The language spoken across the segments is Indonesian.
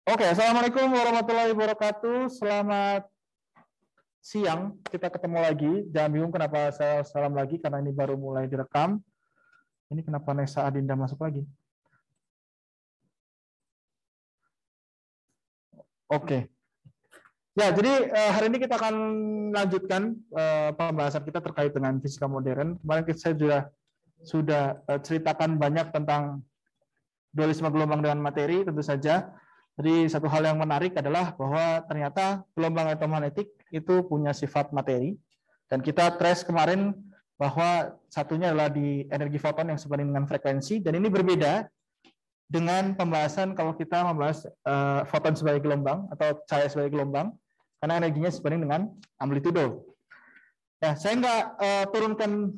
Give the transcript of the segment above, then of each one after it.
Oke, Assalamualaikum warahmatullahi wabarakatuh. Selamat siang. Kita ketemu lagi. Jangan bingung kenapa saya salam lagi, karena ini baru mulai direkam. Ini kenapa Nesa Adinda masuk lagi? Oke. Ya, jadi hari ini kita akan lanjutkan pembahasan kita terkait dengan fisika modern. Kemarin saya sudah ceritakan banyak tentang dualisme gelombang dengan materi, tentu saja. Jadi satu hal yang menarik adalah bahwa ternyata gelombang elektromagnetik itu punya sifat materi, dan kita trace kemarin bahwa satunya adalah di energi foton yang sebanding dengan frekuensi, dan ini berbeda dengan pembahasan kalau kita membahas foton sebagai gelombang atau cahaya sebagai gelombang, karena energinya sebanding dengan amplitudo. Ya, saya nggak turunkan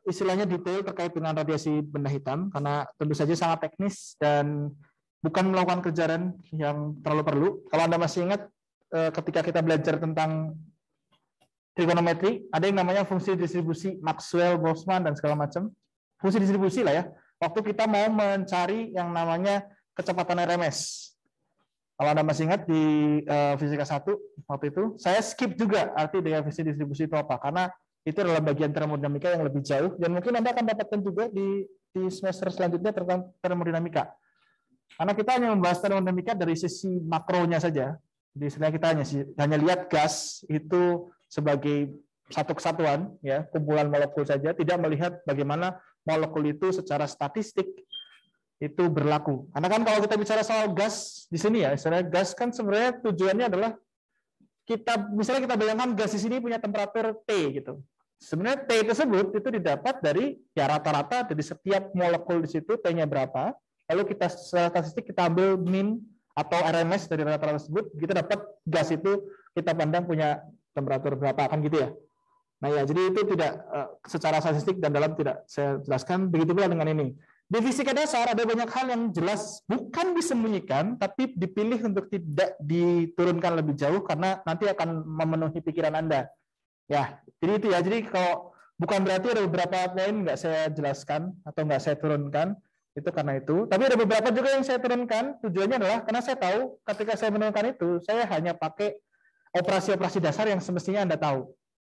istilahnya detail terkait dengan radiasi benda hitam, karena tentu saja sangat teknis dan bukan melakukan kejaran yang terlalu perlu. Kalau Anda masih ingat ketika kita belajar tentang trigonometri, ada yang namanya fungsi distribusi Maxwell, Boltzmann, dan segala macam. Fungsi distribusi lah ya. Waktu kita mau mencari yang namanya kecepatan RMS. Kalau Anda masih ingat di fisika 1 waktu itu, saya skip juga arti dari fungsi distribusi itu apa, karena itu adalah bagian termodinamika yang lebih jauh, dan mungkin Anda akan dapatkan juga di semester selanjutnya tentang termodinamika. Karena kita hanya membahas termodinamika dari sisi makronya saja. Jadi sebenarnya kita hanya lihat gas itu sebagai satu kesatuan, ya, kumpulan molekul saja, tidak melihat bagaimana molekul itu secara statistik itu berlaku. Karena kan kalau kita bicara soal gas di sini ya, sebenarnya gas kan sebenarnya tujuannya adalah misalnya kita bayangkan gas di sini punya temperatur T gitu. Sebenarnya T tersebut itu didapat dari ya rata-rata dari setiap molekul di situ T-nya berapa. Lalu kita secara statistik kita ambil min atau RMS dari rata-rata tersebut, kita dapat gas itu kita pandang punya temperatur berapa, kan gitu ya. Nah ya, jadi itu tidak secara statistik dan dalam tidak saya jelaskan. Begitu pula dengan ini. Di fisika dasar ada banyak hal yang jelas bukan disembunyikan, tapi dipilih untuk tidak diturunkan lebih jauh karena nanti akan memenuhi pikiran Anda. Ya, jadi itu ya. Jadi kalau bukan berarti ada beberapa poin nggak saya jelaskan atau nggak saya turunkan. Itu karena itu. Tapi ada beberapa juga yang saya turunkan. Tujuannya adalah karena saya tahu ketika saya menurunkan itu, saya hanya pakai operasi-operasi dasar yang semestinya Anda tahu.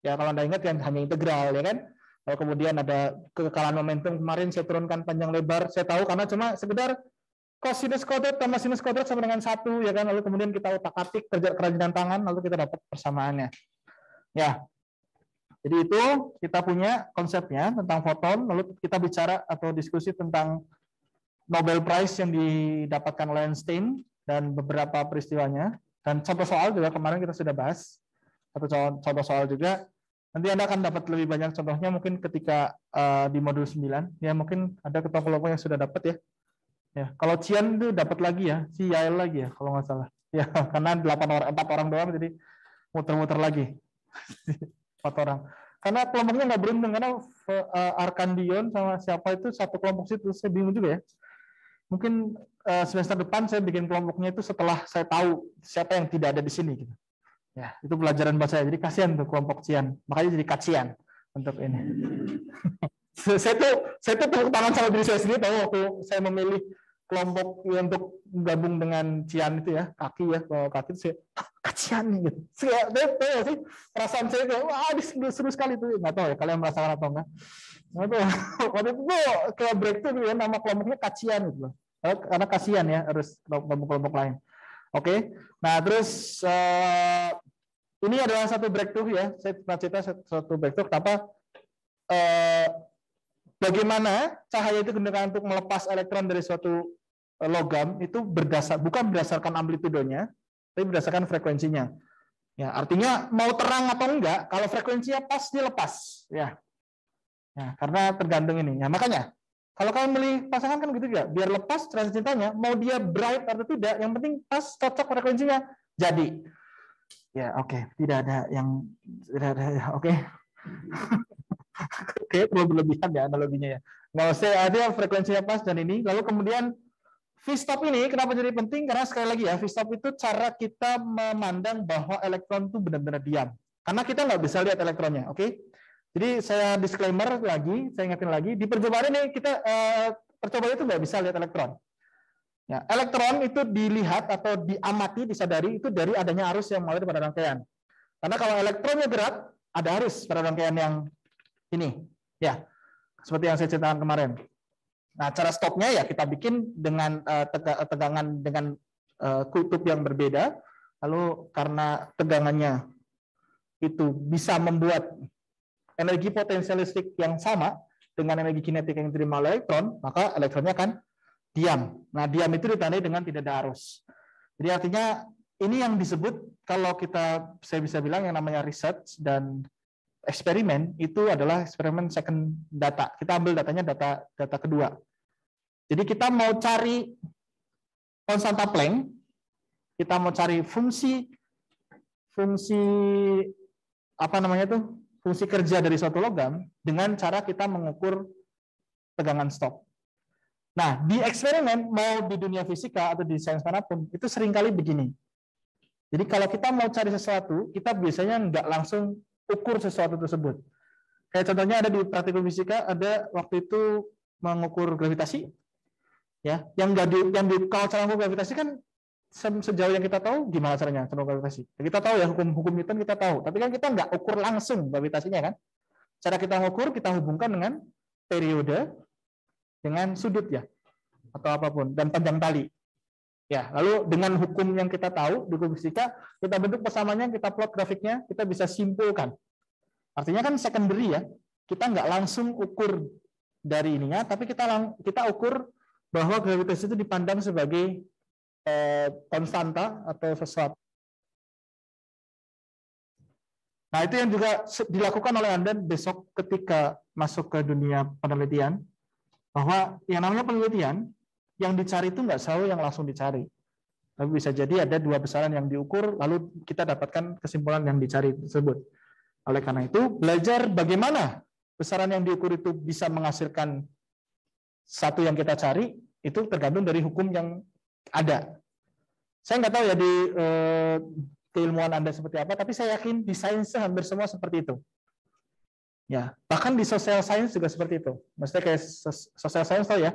Ya, kalau Anda ingat yang hanya integral, ya kan? Kalau kemudian ada kekekalan momentum kemarin saya turunkan panjang lebar, saya tahu karena cuma sekedar cosinus kuadrat tambah sinus kuadrat sama dengan 1, ya kan? Lalu kemudian kita utak-atik kerja kerajinan tangan, lalu kita dapat persamaannya. Ya. Jadi itu kita punya konsepnya tentang foton, lalu kita bicara atau diskusi tentang Nobel Prize yang didapatkan oleh Einstein dan beberapa peristiwanya, dan contoh soal juga kemarin kita sudah bahas satu contoh soal juga. Nanti Anda akan dapat lebih banyak contohnya mungkin ketika di modul 9, ya mungkin ada kelompok-kelompok yang sudah dapat ya. Ya, kalau Cian itu dapat lagi ya, si Yael lagi ya kalau nggak salah. Ya, karena 4 orang doang jadi muter-muter lagi. 4 orang. Karena kelompoknya nggak beruntung karena Arkandion sama siapa itu satu kelompok situ, saya bingung juga ya. Mungkin semester depan saya bikin kelompoknya itu setelah saya tahu siapa yang tidak ada di sini gitu. Ya, itu pelajaran buat saya. Jadi kasihan tuh kelompok Cian. Makanya jadi kasihan untuk ini. saya tuh tepuk tangan sama diri saya sendiri tahu waktu saya memilih kelompok untuk gabung dengan Cian itu ya, kaki ya, kalau kaki itu saya kasihan gitu. Saya tahu sih perasaan saya kayak wah seru sekali tuh. Nggak tahu ya kalian merasakan atau enggak. Nah, itu waktu itu kayak breakthrough ya, nama kelompoknya kacian gitu loh. Karena kasihan ya harus kelompok lain. Oke. Nah, terus ini adalah satu breakthrough ya. Saya pernah cerita satu breakthrough kenapa bagaimana cahaya itu digunakan untuk melepas elektron dari suatu logam itu bukan berdasarkan amplitudonya, tapi berdasarkan frekuensinya. Ya, artinya mau terang atau enggak, kalau frekuensinya pas dia lepas, ya. Ya, karena tergantung ini. Ya, makanya kalau kalian milih pasangan kan gitu juga, biar lepas rasa cintanya, mau dia bright atau tidak, yang penting pas cocok frekuensinya. Jadi, ya oke, tidak ada yang ya, oke. Oke, perlu berlebihan ya analoginya ya. Nggak usah ada frekuensinya pas dan ini. Lalu kemudian V-stop ini kenapa jadi penting? Karena sekali lagi ya, V-stop itu cara kita memandang bahwa elektron itu benar-benar diam. Karena kita nggak bisa lihat elektronnya, oke? Jadi saya disclaimer lagi, saya ingatin lagi, di percobaan ini kita percobaan itu nggak bisa lihat elektron. Ya, elektron itu dilihat atau diamati, disadari itu dari adanya arus yang mengalir pada rangkaian. Karena kalau elektronnya gerak, ada arus pada rangkaian yang ini. Ya, seperti yang saya ceritakan kemarin. Nah, cara stopnya ya kita bikin dengan tegangan dengan kutub yang berbeda. Lalu karena tegangannya itu bisa membuat energi potensialistik yang sama dengan energi kinetik yang diterima oleh elektron, maka elektronnya akan diam. Nah, diam itu ditandai dengan tidak ada arus. Jadi artinya ini yang disebut, kalau saya bisa bilang yang namanya research dan eksperimen itu adalah eksperimen second data. Kita ambil datanya data kedua. Jadi kita mau cari konstanta Planck, kita mau cari fungsi apa namanya tuh? Fungsi kerja dari suatu logam dengan cara kita mengukur tegangan stop. Nah, di eksperimen, mau di dunia fisika atau di sains manapun, itu seringkali begini. Jadi kalau kita mau cari sesuatu, kita biasanya nggak langsung ukur sesuatu tersebut. Kayak contohnya ada di praktikum fisika, ada waktu itu mengukur gravitasi. Ya, kalau cara mengukur gravitasi kan sejauh yang kita tahu gimana caranya cara mengukur gravitasi. Kita tahu ya hukum Newton kita tahu, tapi kan kita nggak ukur langsung gravitasinya kan. Cara kita mengukur kita hubungkan dengan periode, dengan sudut ya, atau apapun, dan panjang tali. Ya, lalu dengan hukum yang kita tahu di hukum fisika, kita bentuk persamaannya, kita plot grafiknya, kita bisa simpulkan. Artinya kan secondary ya, kita nggak langsung ukur dari ininya, tapi kita ukur bahwa gravitasi itu dipandang sebagai konstanta atau sesuatu. Nah, itu yang juga dilakukan oleh Anda besok ketika masuk ke dunia penelitian, bahwa yang namanya penelitian, yang dicari itu nggak selalu yang langsung dicari. Tapi bisa jadi ada dua besaran yang diukur, lalu kita dapatkan kesimpulan yang dicari tersebut. Oleh karena itu, belajar bagaimana besaran yang diukur itu bisa menghasilkan satu yang kita cari, itu tergantung dari hukum yang ada. Saya nggak tahu ya di keilmuan Anda seperti apa, tapi saya yakin di sains hampir semua seperti itu. Ya, bahkan di social science juga seperti itu. Maksudnya kayak social science tahu ya,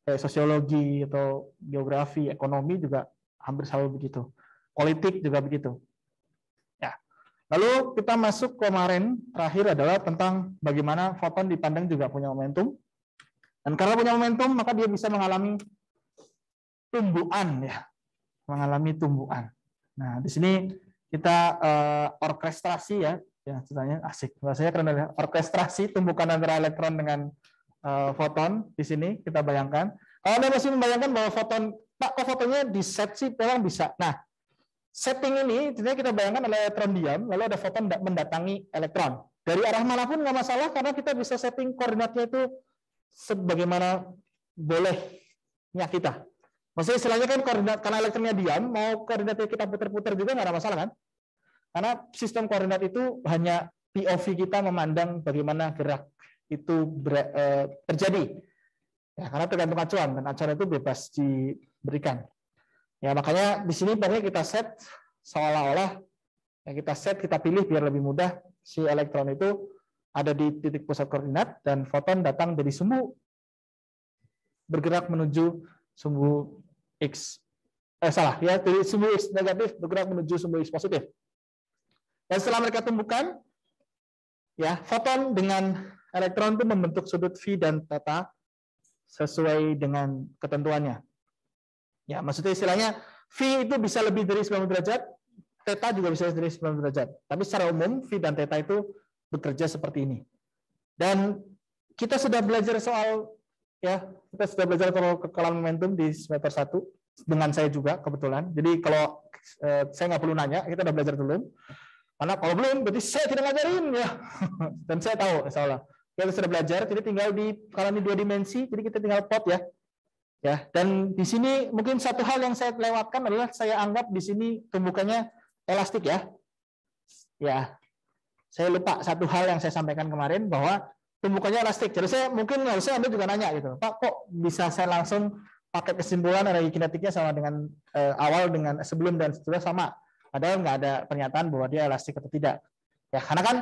kayak sosiologi atau geografi, ekonomi juga hampir selalu begitu. Politik juga begitu. Ya. Lalu kita masuk kemarin terakhir adalah tentang bagaimana foton dipandang juga punya momentum. Dan karena punya momentum, maka dia bisa mengalami tumbuhan ya. Mengalami tumbuhan. Nah, di sini kita orkestrasi ya. Ya, ceritanya asik. Bahasanya keren ya. Orkestrasi tumbukan antara elektron dengan foton di sini kita bayangkan. Kalau Anda masih membayangkan bahwa foton, Pak, kok fotonnya di set sih, memang bisa. Nah, setting ini sebenarnya kita bayangkan ada elektron diam, lalu ada foton mendatangi elektron. Dari arah manapun nggak masalah karena kita bisa setting koordinatnya itu sebagaimana bolehnya kita. Maksudnya istilahnya kan koordinat, karena elektronnya diam, mau koordinatnya kita putar-putar juga nggak ada masalah kan? Karena sistem koordinat itu hanya POV kita memandang bagaimana gerak itu terjadi. Ya, karena tergantung acuan, dan acuan itu bebas diberikan. Ya, makanya di sini pokoknya kita set seolah-olah ya kita pilih biar lebih mudah si elektron itu ada di titik pusat koordinat dan foton datang dari sumbu bergerak menuju sumbu X. Dari sumbu X negatif bergerak menuju sumbu X positif. Dan setelah mereka tumbuhkan, ya foton dengan elektron itu membentuk sudut phi dan theta sesuai dengan ketentuannya. Ya, maksudnya istilahnya phi itu bisa lebih dari 90 derajat, theta juga bisa dari 90 derajat. Tapi secara umum phi dan theta itu bekerja seperti ini. Dan kita sudah belajar soal kekalahan momentum di semester 1 dengan saya juga kebetulan. Jadi kalau saya nggak perlu nanya, kita udah belajar dulu. Karena kalau belum, berarti saya tidak ngajarin ya. Dan saya tahu, insya Allah. Kita sudah belajar, jadi tinggal kalau ini 2 dimensi, jadi kita tinggal plot ya. Ya, dan di sini mungkin satu hal yang saya lewatkan adalah saya anggap di sini tumbukannya elastik ya. Ya, saya lupa satu hal yang saya sampaikan kemarin bahwa tumbukannya elastik. Jadi saya mungkin harusnya Anda juga nanya gitu, Pak, kok bisa saya langsung pakai kesimpulan energi kinetiknya sama dengan awal dengan sebelum dan setelah sama? Padahal nggak ada pernyataan bahwa dia elastik atau tidak. Ya, karena kan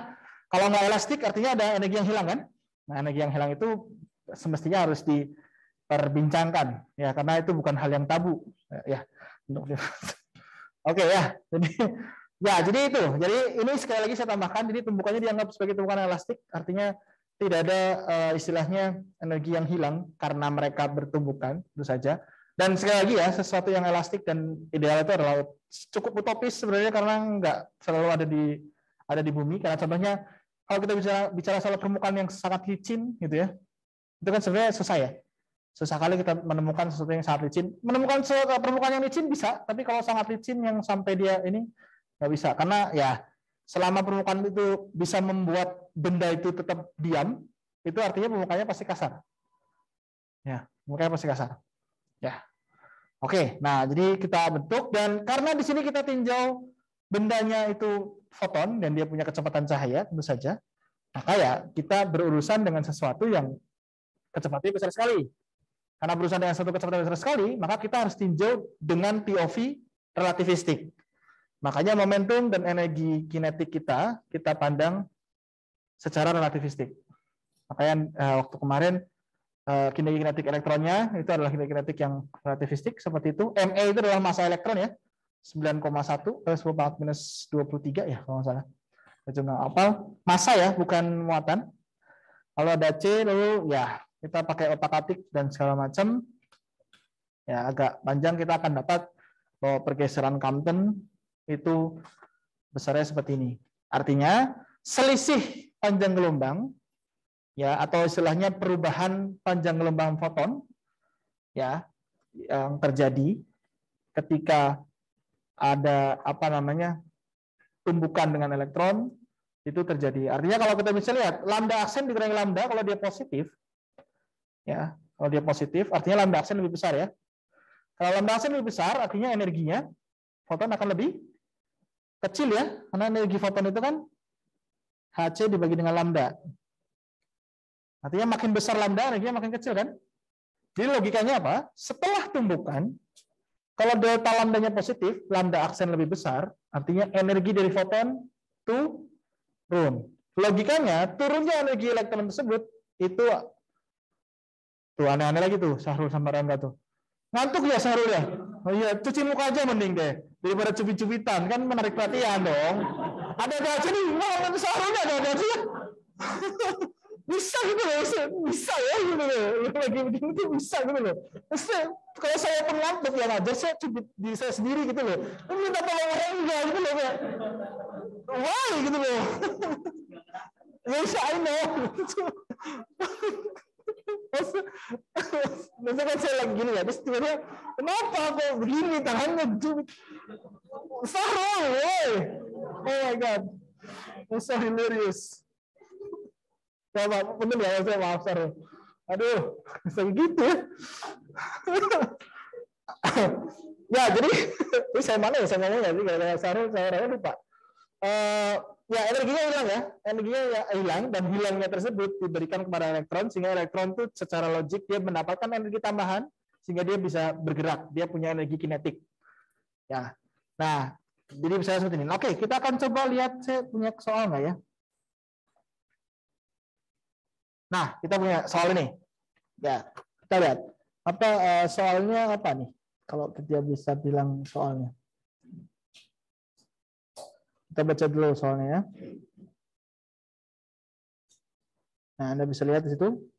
kalau nggak elastik artinya ada energi yang hilang kan? Nah, energi yang hilang itu semestinya harus perbincangkan ya, karena itu bukan hal yang tabu ya. Oke ya. Jadi itu. Jadi ini sekali lagi saya tambahkan, jadi tumbukannya dianggap sebagai tumbukan elastik, artinya tidak ada istilahnya energi yang hilang karena mereka bertumbukan, itu saja. Dan sekali lagi ya, sesuatu yang elastik dan ideal itu adalah cukup utopis sebenarnya, karena nggak selalu ada di bumi. Karena contohnya kalau kita bicara soal permukaan yang sangat licin gitu ya, itu kan sebenarnya susah ya. Susah kali kita menemukan sesuatu yang sangat licin. Menemukan permukaan yang licin bisa, tapi kalau sangat licin yang sampai dia ini nggak bisa, karena ya selama permukaan itu bisa membuat benda itu tetap diam, itu artinya permukaannya pasti kasar. Ya, permukaannya pasti kasar. Ya. Oke, nah jadi kita bentuk, dan karena di sini kita tinjau bendanya itu foton dan dia punya kecepatan cahaya tentu saja, maka ya kita berurusan dengan sesuatu yang kecepatannya besar sekali. Karena berurusan dengan satu kecepatan besar sekali, maka kita harus tinjau dengan POV relativistik. Makanya momentum dan energi kinetik kita pandang secara relativistik. Makanya waktu kemarin kinetik kinetik elektronnya itu adalah kinetik kinetik yang relativistik seperti itu. ME itu adalah massa elektron ya, 9,1 × 10⁻23 ya kalau nggak salah. Cuma apa? Massa ya, bukan muatan. Kalau ada C, lalu ya kita pakai otak-atik dan segala macam. Ya agak panjang, kita akan dapat bahwa pergeseran Compton itu besarnya seperti ini. Artinya selisih panjang gelombang ya, atau istilahnya perubahan panjang gelombang foton ya yang terjadi ketika ada tumbukan dengan elektron itu terjadi. Artinya kalau kita bisa lihat lambda aksen dikurangi lambda, kalau dia positif ya, kalau dia positif artinya lambda aksen lebih besar ya. Kalau lambda aksen lebih besar artinya energinya foton akan lebih kecil ya, karena energi foton itu kan Hc dibagi dengan lambda. Artinya makin besar lambda, energinya makin kecil kan? Jadi logikanya apa? Setelah tumbukan, kalau delta lambdanya positif, lambda aksen lebih besar, artinya energi dari foton turun. Logikanya, turunnya energi elektron tersebut itu tuh aneh-aneh lagi tuh, Sahrul sama Rangga tuh. Ngantuk ya Sahrul ya? Oh iya, cuci muka aja mending deh. Daripada cubit-cubitan, kan menarik perhatian dong. Ada gaji nih, mau Sahrulnya ada gaji ya? Bisa gitu loh, bisa ya gitu loh. Lagi begini tuh bisa gitu loh. Kalau saya pun ngantuk ya ngajar, saya cubit diri saya sendiri gitu loh. Minta tolong orang enggak gitu loh. Why gitu loh. Yes, I know. Masa kan saya lagi gini ya, terus tiba-tiba kenapa kok begini tangannya cubit. Sahrul, hey. Oh my god. It's so hilarious. Bener ya, saya maaf Sahrul. Aduh, bisa gitu ya. Ya, jadi saya mana ya, saya ngomong ya, gara-gara Sahrul saya lupa. Ya energinya hilang ya, energinya ya hilang, dan hilangnya tersebut diberikan kepada elektron, sehingga elektron itu secara logik dia mendapatkan energi tambahan sehingga dia bisa bergerak, dia punya energi kinetik. Ya, nah jadi misalnya seperti ini. Oke, kita akan coba lihat, saya punya soal nggak ya? Nah, kita punya soal ini. Ya, kita lihat apa soalnya apa nih? Kalau dia bisa bilang soalnya. Kita baca dulu soalnya ya. Nah, Anda bisa lihat di situ.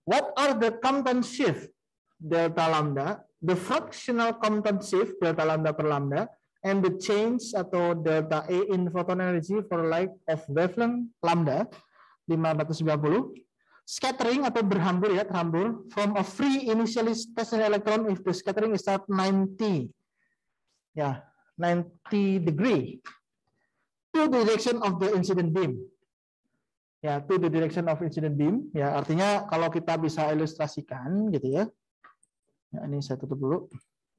What are the Compton shift delta lambda, the fractional Compton shift delta lambda per lambda, and the change atau delta E in photon energy for light of wavelength lambda 590, scattering atau berhambur ya, terhambur from a free initially stationary electron if the scattering is at 90 ya, 90 degree to the direction of the incident beam. Ya, to the direction of incident beam. Ya, artinya kalau kita bisa ilustrasikan gitu ya. Ya, ini saya tutup dulu.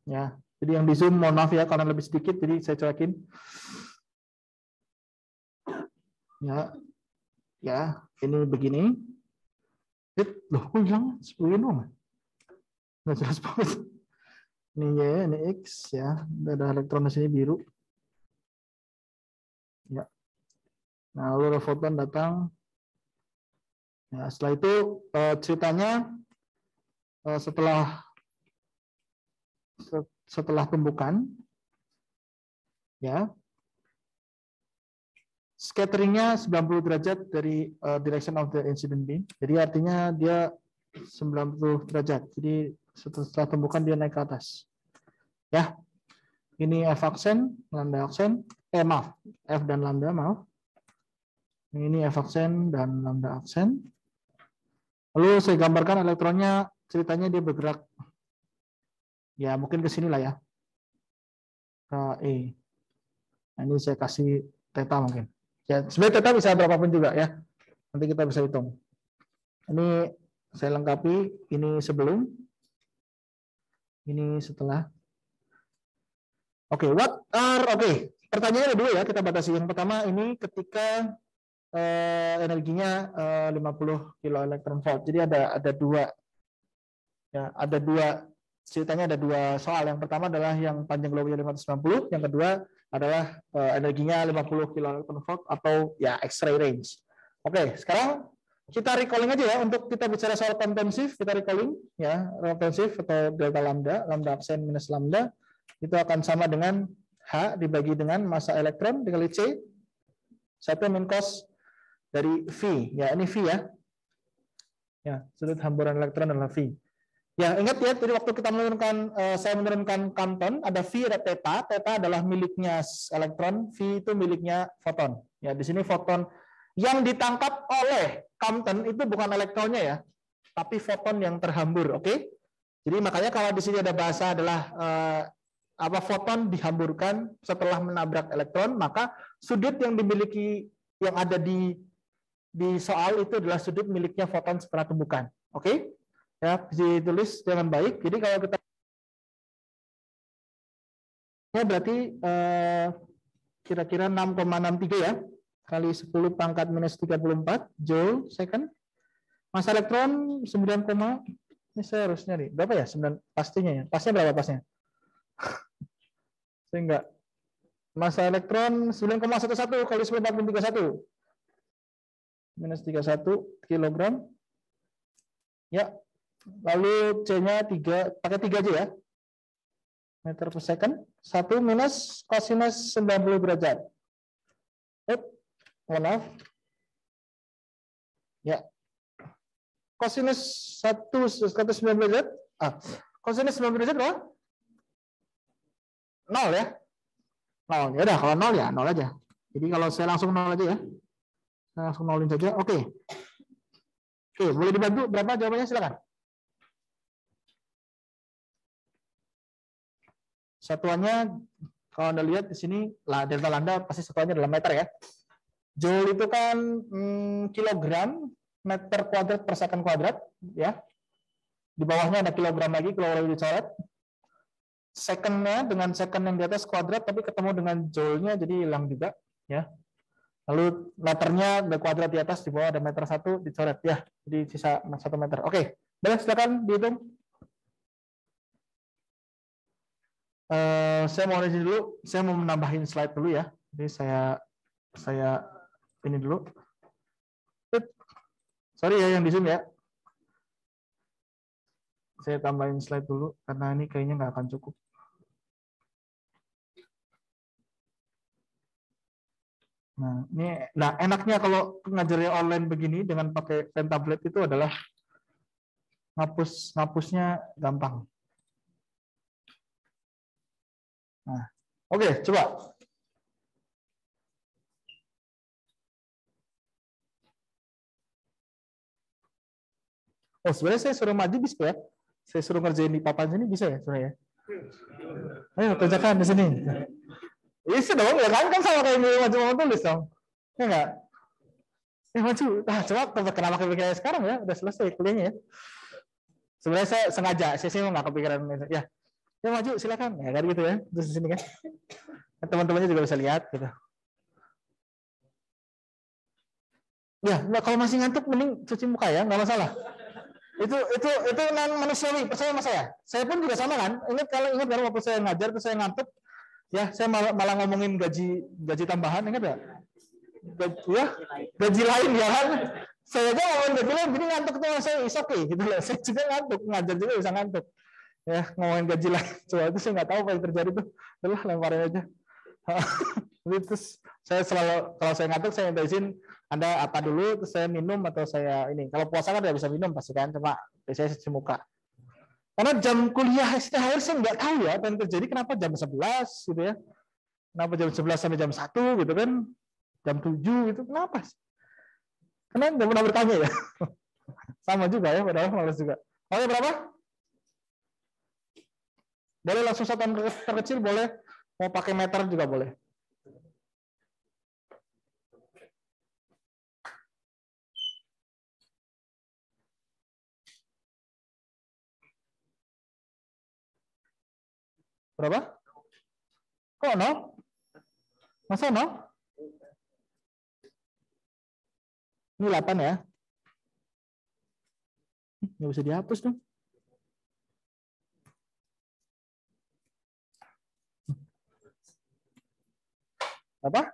Ya, jadi yang di zoom mohon maaf ya karena lebih sedikit, jadi saya cuekin. Ya, ya, ini begini. Loh, kok hilang? Sebelumnya dong. Nggak jelas banget. Ini Y, ini X ya. Ada elektron di sini biru. Ya. Nah, lalu foton datang. Nah, setelah itu ceritanya setelah pembukaan, ya, scatteringnya 90 derajat dari direction of the incident beam. Jadi artinya dia 90 derajat. Jadi setelah pembukaan dia naik ke atas. Ya, ini F aksen, lambda aksen. Maaf, F dan lambda, maaf. Ini F aksen dan lambda aksen. Lalu saya gambarkan elektronnya, ceritanya dia bergerak. Ya, mungkin ke sini lah ya. Ke E. Nah, ini saya kasih theta mungkin. Ya, sebenarnya theta bisa berapapun juga ya. Nanti kita bisa hitung. Ini saya lengkapi, ini sebelum, ini setelah. Oke, pertanyaannya ada dua ya, kita batasi. Yang pertama ini ketika energinya 50 kilo elektron volt. Jadi ada dua, ya, ada dua, ceritanya ada dua soal. Yang pertama adalah yang panjang globulnya 590, yang kedua adalah energinya 50 kilo elektron volt atau ya X-ray range. Oke, sekarang kita recalling aja ya, untuk kita bicara soal kontensif, kita recalling ya, kontensif atau delta lambda, lambda absen minus lambda, itu akan sama dengan H dibagi dengan massa elektron dikali C, 1 min cos dari V, ya ini V ya. Ya, sudut hamburan elektron adalah V. Ya, ingat ya, tadi waktu kita menurunkan, saya menurunkan Compton, ada V, ada theta. Theta adalah miliknya elektron, V itu miliknya foton. Ya, di sini foton yang ditangkap oleh Compton itu bukan elektronnya ya, tapi foton yang terhambur. Oke? Jadi makanya kalau di sini ada bahasa adalah foton dihamburkan setelah menabrak elektron, maka sudut yang dimiliki yang ada di soal itu adalah sudut miliknya foton setelah pembukaan. Oke? Ya, ditulis dengan baik. Jadi kalau kita berarti kira-kira 6,63 ya, kali 10 pangkat minus 34 joule second. Massa elektron 9, ini saya harus nyari berapa ya? 9 pastinya ya. Pasnya berapa pasnya? Saya enggak. Massa elektron 9,11 kali 10 pangkat minus 31 minus 31 kilogram. Ya. Lalu C-nya 3, pakai 3 aja ya. Meter per second. 1 minus kosinus 90 derajat. Maaf. Ya. Kosinus 190 derajat. Kosinus 90 derajat berapa? 0 ya. 0. Ya udah, kalau 0 ya 0 aja. Jadi kalau saya langsung 0 aja ya. Saya langsung nolin saja. Oke. Oke, boleh dibantu berapa jawabannya, silakan. Satuannya kalau Anda lihat di sini lah, delta lambda pasti satuannya dalam meter ya. Joule itu kan kilogram meter kuadrat per second kuadrat ya. Di bawahnya ada kilogram lagi kalau dicoret. Secondnya dengan second yang di atas kuadrat tapi ketemu dengan joule-nya jadi hilang juga ya. Lalu meternya ada kuadrat di atas, di bawah ada meter 1 dicoret ya. Jadi sisa 1 meter. Oke, boleh silakan dihitung. Saya mau izin dulu, saya mau menambahin slide dulu ya. Jadi saya ini dulu. Sorry ya yang di Zoom ya. Saya tambahin slide dulu karena ini kayaknya nggak akan cukup. Nah, enaknya kalau ngajarnya online begini dengan pakai pen tablet itu adalah ngapusnya gampang. Nah, oke, coba. Oh, sebenarnya saya suruh maju bisa ya. Saya suruh ngerjain di papan sini bisa ya sebenarnya. Ayo kerjakan di sini. Bisa dong, ya kan sama kayak maju mau tulis dong. Ya enggak? Maju. Coba kenapa kepikiran sekarang ya? Udah selesai kuliahnya ya. Sebenarnya saya sengaja, saya nggak kepikiran ya. Ya maju silakan. Ya kan gitu ya. Terus di sini kan. Teman-temannya juga bisa lihat gitu. Ya, kalau masih ngantuk mending cuci muka ya, nggak masalah. Itu non manusiawi, percaya sama saya. Saya pun juga sama kan. Ingat kalau waktu saya ngajar terus saya ngantuk, ya saya malah ngomongin gaji tambahan, ingat nggak? Ya, gaji lain ya kan. Saya aja ngomongin gaji lain, jadi ngantuk tuh saya is okay gitu loh. Saya juga ngantuk, ngajar juga bisa ngantuk. Ya ngomongin gaji lain, coba itu saya nggak tahu apa yang terjadi tuh. Udah lemparin aja. Terus saya selalu kalau saya ngantuk saya minta izin Anda apa dulu, terus saya minum atau saya ini. Kalau puasa kan tidak bisa minum pasti kan, cuma biasanya cuci muka. Karena jam kuliah STHR saya nggak tahu ya apa yang terjadi, kenapa jam 11 gitu ya. Kenapa jam 11 sampai jam 1 gitu kan, jam 7 gitu, kenapa? Karena nggak pernah bertanya ya. Sama juga ya, padahal males juga. Oke, berapa? Boleh langsung satuan terkecil, boleh. Mau pakai meter juga boleh. Berapa? Kok no? Masa no? Ini 8 ya? Nggak bisa dihapus dong. Apa?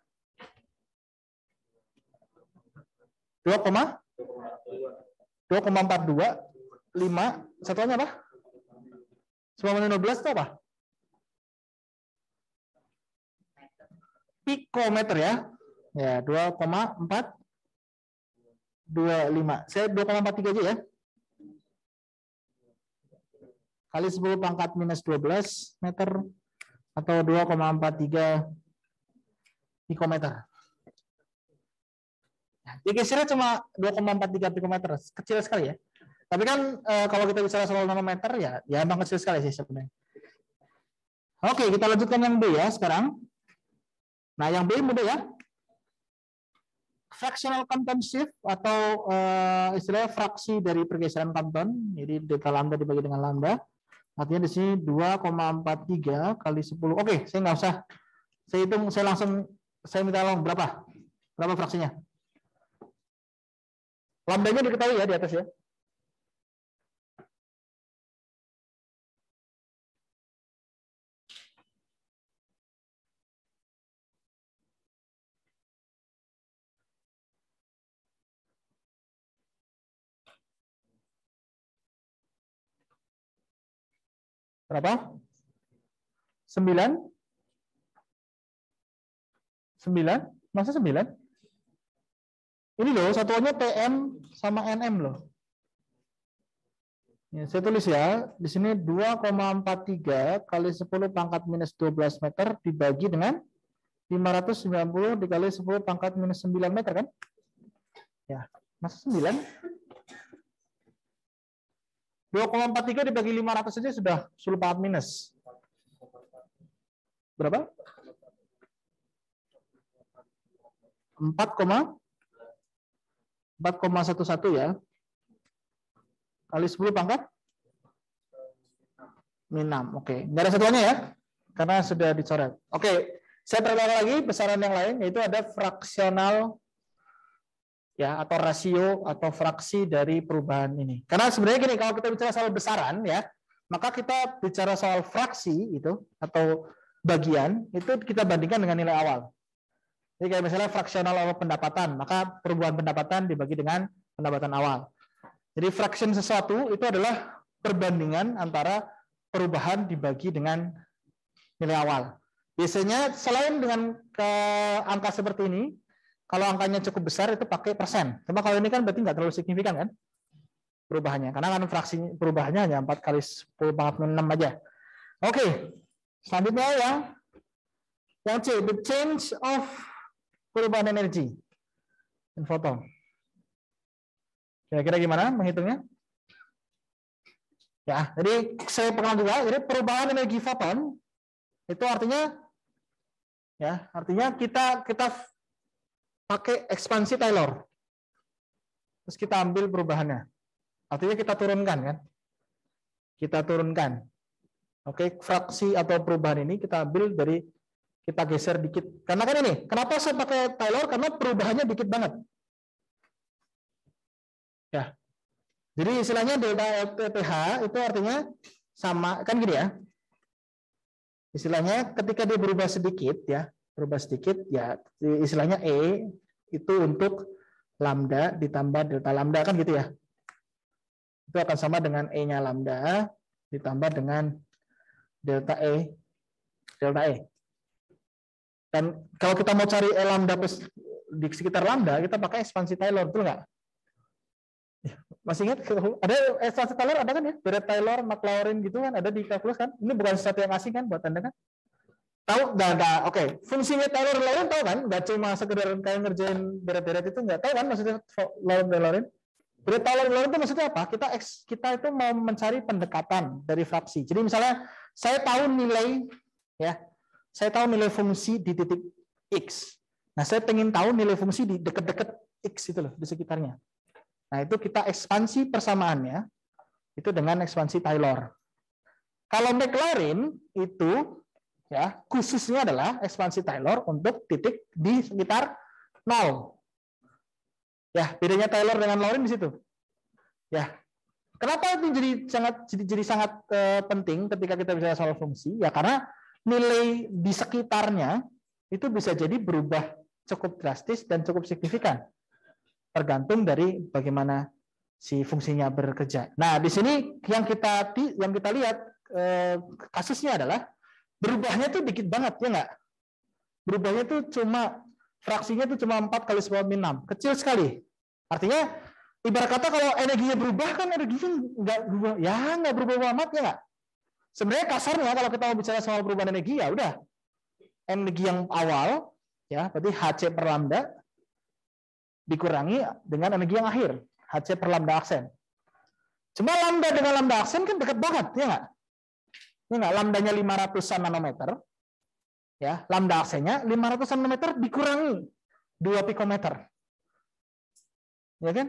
2,42 5 satuannya apa? 915 itu apa? Pikometer ya. Ya, 2,425. Saya 2,43 aja ya. Kali 10 pangkat minus 12 meter atau 2,43 pikometer. Ya, gesernya cuma 2,43 pikometer, kecil sekali ya. Tapi kan kalau kita bicara soal nanometer ya emang kecil sekali sih sebenarnya. Oke, kita lanjutkan yang B ya sekarang. Nah, yang B mudah ya. Fractional Compton shift atau istilahnya fraksi dari pergeseran Compton. Jadi delta lambda dibagi dengan lambda. Artinya di sini 2,43 kali 10. Oke, saya nggak usah. Saya hitung, saya minta tolong berapa? Berapa fraksinya? Lambdanya diketahui ya di atas ya. Berapa? 9? 9? Masa 9? Ini loh, satuannya TM sama NM loh. Ya, saya tulis ya, di sini 2,43 kali 10 pangkat minus 12 meter dibagi dengan 590 dikali 10 pangkat minus 9 meter kan? Ya, masa 9? 2,43 dibagi 500 saja sudah 10 pangkat minus. Berapa? 4,11 ya. Kali 10 pangkat min 6. Oke, nggak ada satuannya ya, karena sudah dicoret. Oke, saya perhatikan lagi besaran yang lain, yaitu ada fraksional ya atau rasio atau fraksi dari perubahan ini. Karena sebenarnya gini, kalau kita bicara soal besaran ya, maka kita bicara soal fraksi itu atau bagian itu kita bandingkan dengan nilai awal. Jadi kayak misalnya fraksional awal pendapatan, maka perubahan pendapatan dibagi dengan pendapatan awal. Jadi fraction sesuatu itu adalah perbandingan antara perubahan dibagi dengan nilai awal. Biasanya selain dengan angka seperti ini, kalau angkanya cukup besar itu pakai persen. Cuma kalau ini kan berarti nggak terlalu signifikan kan perubahannya, karena kan fraksi perubahannya hanya 4 kali 10 pangkat 6 aja. Oke, selanjutnya yang C, the change of perubahan energi in foton. Kira-kira gimana menghitungnya? Ya, jadi saya pernah juga. Jadi perubahan energi foton itu artinya kita pakai ekspansi Taylor. Terus kita ambil perubahannya. Artinya kita turunkan kan? Kita turunkan. Oke, fraksi atau perubahan ini kita ambil dari kita geser dikit. Karena kan ini, kenapa saya pakai Taylor? Karena perubahannya dikit banget. Ya. Jadi istilahnya delta LTPH itu artinya sama kan gini ya. Istilahnya ketika dia berubah sedikit ya istilahnya E itu untuk lambda ditambah delta lambda, kan gitu ya. Itu akan sama dengan E-nya lambda ditambah dengan delta E. Dan kalau kita mau cari E lambda plus di sekitar lambda, kita pakai ekspansi Taylor, betul nggak? Masih ingat? Ada ekspansi Taylor, ada kan ya? Beret Taylor, Maclaurin gitu kan, ada di kalkulus kan? Ini bukan sesuatu yang asing kan buat Anda kan? Tahu? Nggak. Oke. Fungsinya Taylor Lauren tahu kan? Nggak cuma sekedar kayak ngerjain beret-beret itu, nggak tahu kan maksudnya Lauren? Beret Taylor Lauren itu maksudnya apa? Kita itu mau mencari pendekatan dari fraksi. Jadi misalnya saya tahu nilai fungsi di titik X. Nah, saya pengen tahu nilai fungsi di dekat-dekat X itu loh, di sekitarnya. Nah, itu kita ekspansi persamaannya itu dengan ekspansi Taylor. Kalau Maclaurin itu ya, khususnya adalah ekspansi Taylor untuk titik di sekitar 0. Ya, bedanya Taylor dengan Laurin di situ. Ya. Kenapa itu jadi sangat penting ketika kita bisa soal fungsi? Ya karena nilai di sekitarnya itu bisa jadi berubah cukup drastis dan cukup signifikan. Tergantung dari bagaimana si fungsinya bekerja. Nah, di sini yang kita lihat kasusnya adalah berubahnya tuh dikit banget, ya nggak? Berubahnya tuh fraksinya tuh cuma 4 kali 10 min 6. Kecil sekali. Artinya, ibarat kata kalau energinya berubah, kan energinya nggak berubah. Ya, nggak berubah amat, ya nggak? Sebenarnya kasarnya, kalau kita mau bicara soal perubahan energi, ya udah. Energi yang awal, ya berarti Hc per lambda, dikurangi dengan energi yang akhir. Hc per lambda aksen. Cuma lambda dengan lambda aksen kan dekat banget, ya nggak? Ini nggak, lambdanya 500-an nanometer, ya, lambda aksennya 500 nanometer dikurangi 2 pikometer, ya kan?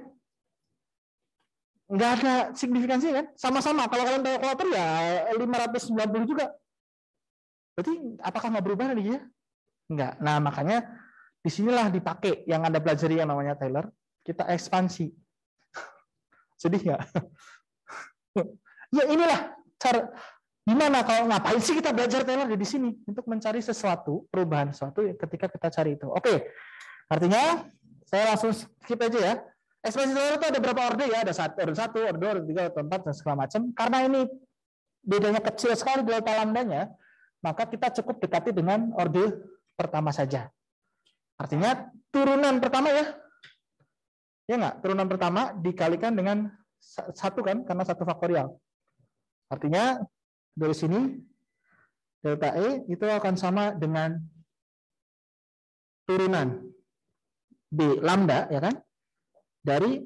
Nggak ada signifikansi kan? Sama-sama, kalau kalian tahu kalkulator ya 590 juga. Berarti apakah nggak berubah nih ya? Nggak. Nah makanya disinilah dipakai yang Anda pelajari yang namanya Taylor, kita ekspansi. Sedih nggak? Ya inilah cara. Gimana kalau ngapain sih kita belajar Taylor di sini untuk mencari sesuatu, perubahan sesuatu ketika kita cari itu. Oke. Artinya saya langsung skip aja ya. Ekspansi Taylor itu ada berapa orde ya? Ada orde 1, orde 2, orde 3, orde 4 dan segala macam. Karena ini bedanya kecil sekali delta lambdanya, maka kita cukup dekati dengan orde pertama saja. Artinya turunan pertama ya. Ya enggak? Turunan pertama dikalikan dengan 1 kan karena 1 faktorial. Artinya dari sini delta E itu akan sama dengan turunan B lambda ya kan dari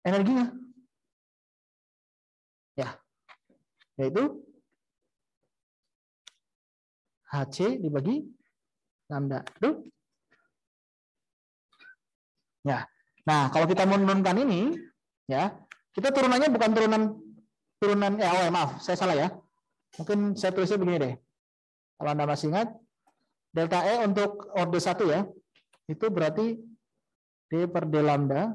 energinya. Ya. Yaitu Hc dibagi lambda. Tuh. Ya. Nah, kalau kita mau menurunkan ini ya, kita turunannya bukan maaf, saya salah ya. Mungkin saya tulisnya begini deh. Kalau Anda masih ingat, delta E untuk orde 1 ya, itu berarti D per D lambda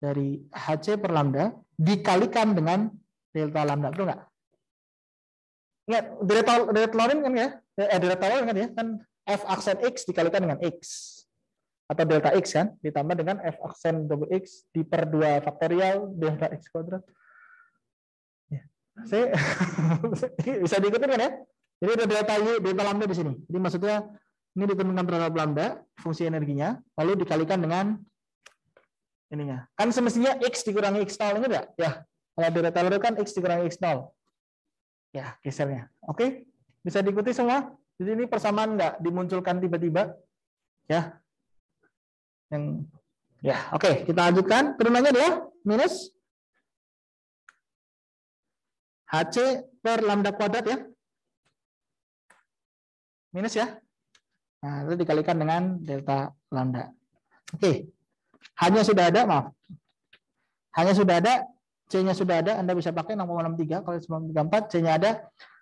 dari Hc per lambda dikalikan dengan delta lambda, betul nggak? Ingat, delta Lauren kan ya? Delta Lauren kan ya? Kan F aksen X dikalikan dengan X. Atau delta X kan? Ditambah dengan F aksen double X di per 2 faktorial delta X kuadrat. Saya bisa diikutin kan ya? Jadi ada delta Y, delta lambda di sini. Jadi maksudnya ini diturunkan terhadap lambda, fungsi energinya, lalu dikalikan dengan ininya. Kan semestinya X dikurangi X0, ingat nggak? Ya, kalau delta Taylor kan X dikurangi X0. Ya, gesernya. Oke? Bisa diikuti semua? Jadi ini persamaan nggak dimunculkan tiba-tiba? Ya. Oke, kita lanjutkan. Turunannya adalah minus Hc per lambda kuadrat ya. Minus ya. Nah, itu dikalikan dengan delta lambda. Oke. Hanya sudah ada, maaf. Hanya sudah ada, C-nya sudah ada, Anda bisa pakai 6,63 kalau 934, C-nya ada.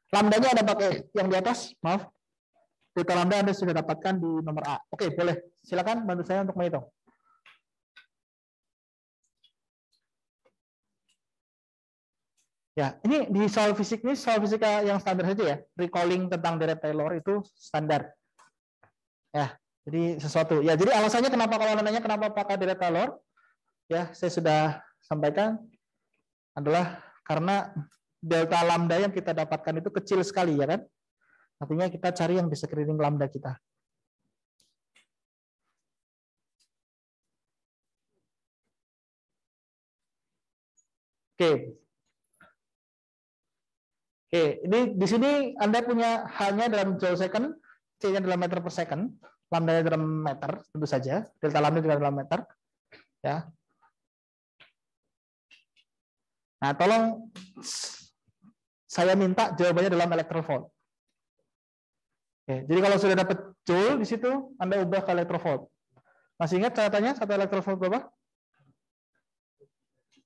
Lambdanya Anda pakai yang di atas, maaf. Delta lambda Anda sudah dapatkan di nomor A. Oke, boleh. Silakan bantu saya untuk menghitung. Ya, ini di soal fisik ini soal fisika yang standar saja ya. Recalling tentang deret Taylor itu standar. Ya, Jadi sesuatu. Ya, jadi alasannya kenapa kalau nanya kenapa pakai delta Taylor? Ya, saya sudah sampaikan adalah karena delta lambda yang kita dapatkan itu kecil sekali, ya kan? Artinya kita cari yang di sekeliling lambda kita. Oke. Oke, ini di sini Anda punya H-nya dalam joule second, C-nya dalam meter per second, lambda-nya dalam meter, tentu saja, delta lambda juga dalam meter. Ya. Nah, tolong saya minta jawabannya dalam electrovolt. Oke, jadi kalau sudah dapat joule di situ, Anda ubah ke electrovolt. Masih ingat catatannya satu electrovolt berapa?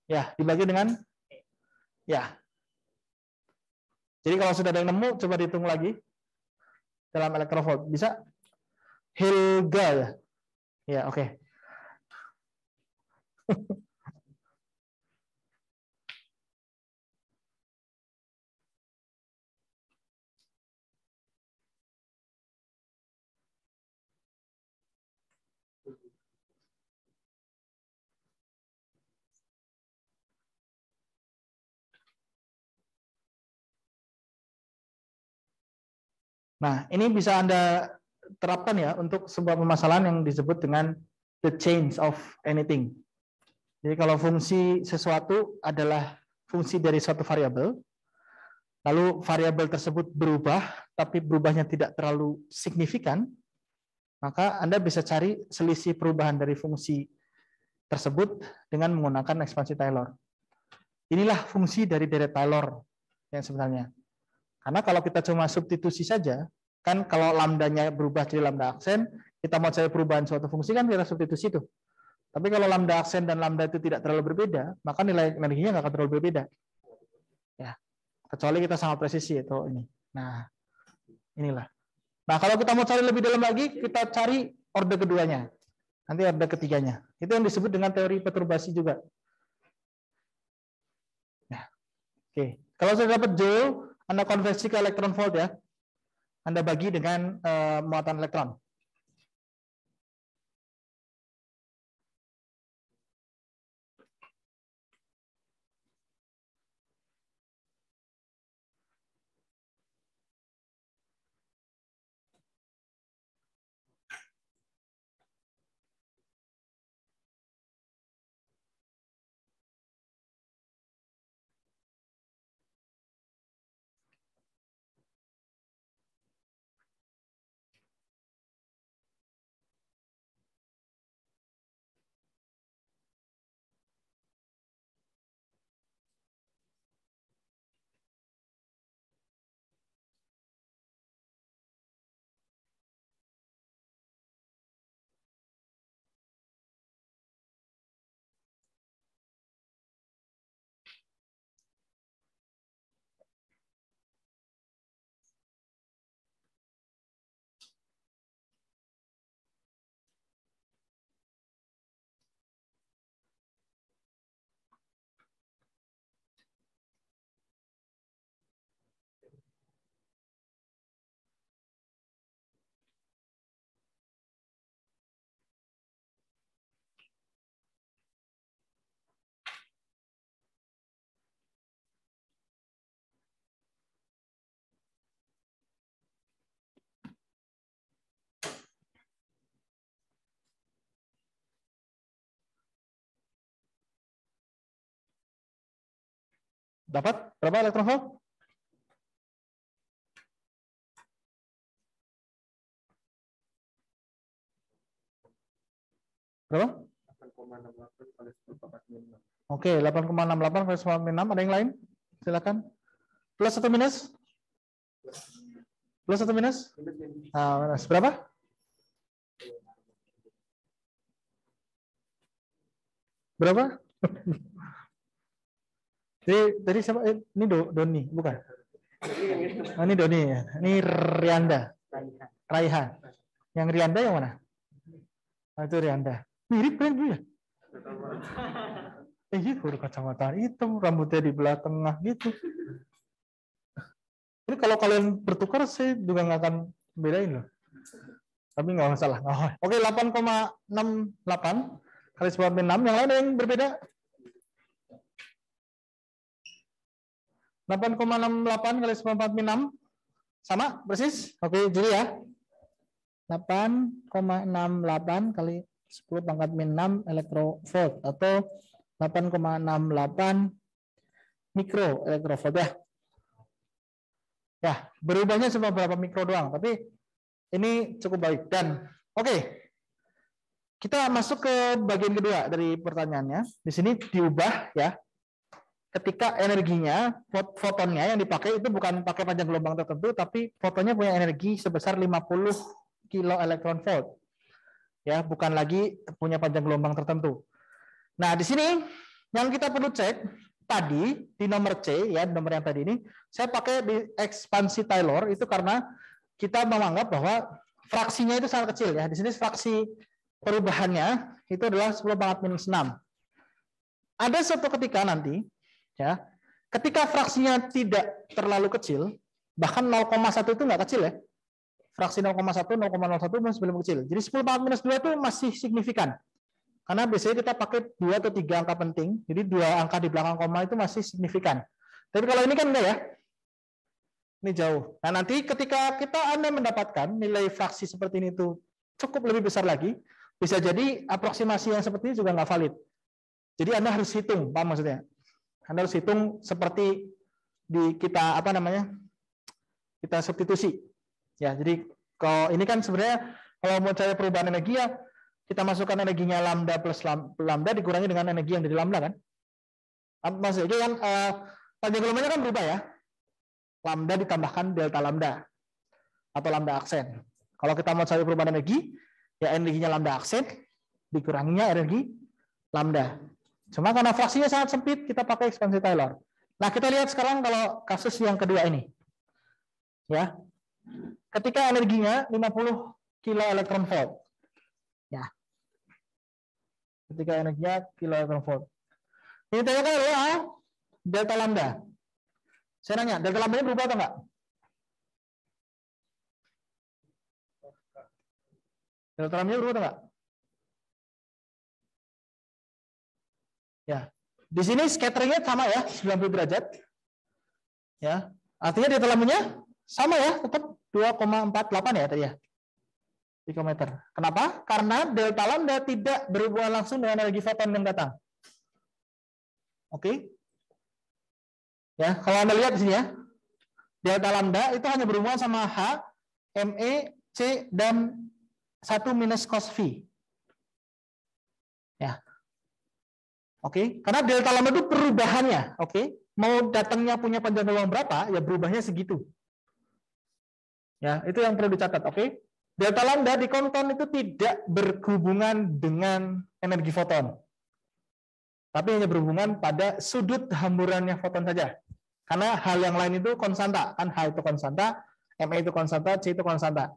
Ya, dibagi dengan ya. Jadi kalau sudah ada yang nemu, coba dihitung lagi dalam electrovolt. Bisa? Hilga ya? Ya, oke. Nah, ini bisa Anda terapkan ya untuk sebuah permasalahan yang disebut dengan the change of anything. Jadi kalau fungsi sesuatu adalah fungsi dari suatu variabel, lalu variabel tersebut berubah, tapi berubahnya tidak terlalu signifikan, maka Anda bisa cari selisih perubahan dari fungsi tersebut dengan menggunakan ekspansi Taylor. Inilah fungsi dari deret Taylor yang sebenarnya. Karena kalau kita cuma substitusi saja, kan kalau lambdanya berubah jadi lambda aksen, kita mau cari perubahan suatu fungsi kan kita substitusi itu. Tapi kalau lambda aksen dan lambda itu tidak terlalu berbeda, maka nilai energinya nggak akan terlalu berbeda. Ya, kecuali kita sangat presisi itu ini. Nah, inilah. Nah, kalau kita mau cari lebih dalam lagi, kita cari orde keduanya. Nanti orde ketiganya. Itu yang disebut dengan teori perturbasi juga. Nah, oke. Kalau sudah dapat joule, Anda konversi ke elektron volt ya. Anda bagi dengan muatan elektron. Dapat berapa elektron volt? Berapa? 8,68 Oke, 8,68 kali 10 Ada yang lain? Silakan. Plus atau minus? Plus atau minus? Nah, berapa? Berapa? Jadi siapa? Ini Doni, bukan? Oh, ini Doni ya. Ini Rianda. Raihan. Yang Rianda yang mana? Oh, itu Rianda. Mirip kan Bu ya? Iya, udah kacamata hitam, rambutnya di belah tengah gitu. Ini kalau kalian bertukar, saya juga nggak akan bedain loh. tapi nggak masalah. Oke, 8,68 kali 10 min 6. Yang lain yang berbeda? 8,68 kali 10 min 6. Sama, persis? Oke, jadi ya. 8,68 kali 10 pangkat min 6 elektrovolt atau 8,68 mikro elektrovolt ya. Ya, berubahnya cuma berapa mikro doang, tapi ini cukup baik. Dan oke, kita masuk ke bagian kedua dari pertanyaannya. Di sini diubah ya. Ketika energinya, fotonnya yang dipakai itu bukan pakai panjang gelombang tertentu, tapi fotonnya punya energi sebesar 50 kilo elektron volt. Ya, bukan lagi punya panjang gelombang tertentu. Nah, di sini yang kita perlu cek tadi di nomor C ya, nomor yang tadi ini saya pakai di ekspansi Taylor itu karena kita menganggap bahwa fraksinya itu sangat kecil ya. Di sini fraksi perubahannya itu adalah 10 pangkat minus 6. Ada suatu ketika nanti ya, ketika fraksinya tidak terlalu kecil, bahkan 0,1 itu nggak kecil ya. Fraksi 0,1, 0,01 masih belum kecil. Jadi 10 pangkat minus 2 itu masih signifikan. Karena biasanya kita pakai 2 atau 3 angka penting, jadi 2 angka di belakang koma itu masih signifikan. Tapi kalau ini kan enggak ya. Ini jauh. Nah, nanti ketika Anda mendapatkan nilai fraksi seperti ini itu cukup lebih besar lagi, bisa jadi aproksimasi yang seperti ini juga nggak valid. Jadi Anda harus hitung, paham maksudnya? Anda harus hitung seperti di kita kita substitusi. Ya, jadi kalau ini kan sebenarnya kalau mau cari perubahan energi ya kita masukkan energinya lambda plus lambda dikurangi dengan energi yang dari lambda kan? Maksudnya kan panjang gelombangnya kan berubah ya. Lambda ditambahkan delta lambda atau lambda aksen. Kalau kita mau cari perubahan energi, ya energinya lambda aksen dikuranginya energi lambda. Cuma karena fraksinya sangat sempit, kita pakai ekspansi Taylor. Nah, kita lihat sekarang kalau kasus yang kedua ini. Ya. Ketika energinya 50 kilo elektron volt. Ya. Ketika energinya kilo elektron volt. Ini ditanyakan adalah delta lambda. Saya nanya, delta lambda-nya berubah atau enggak? Delta lambda-nya berubah atau enggak? Ya. Di sini scatteringnya sama ya, 90 derajat. Ya. Artinya delta lambda-nya sama ya, tetap 2,48 ya tadi ya. Pikometer. Kenapa? Karena delta lambda tidak berhubungan langsung dengan energi foton yang datang. Oke. Ya, kalau Anda lihat di sini ya. Delta lambda itu hanya berhubungan sama H, ME, C dan 1 minus cos V. Ya. Oke, karena delta lambda itu perubahannya, oke. Mau datangnya punya panjang gelombang berapa, ya berubahnya segitu. Ya, itu yang perlu dicatat, oke. Delta lambda di konton itu tidak berhubungan dengan energi foton. Tapi hanya berhubungan pada sudut hamburannya foton saja. Karena hal yang lain itu konstanta, kan H itu konstanta, ME itu konstanta, C itu konstanta.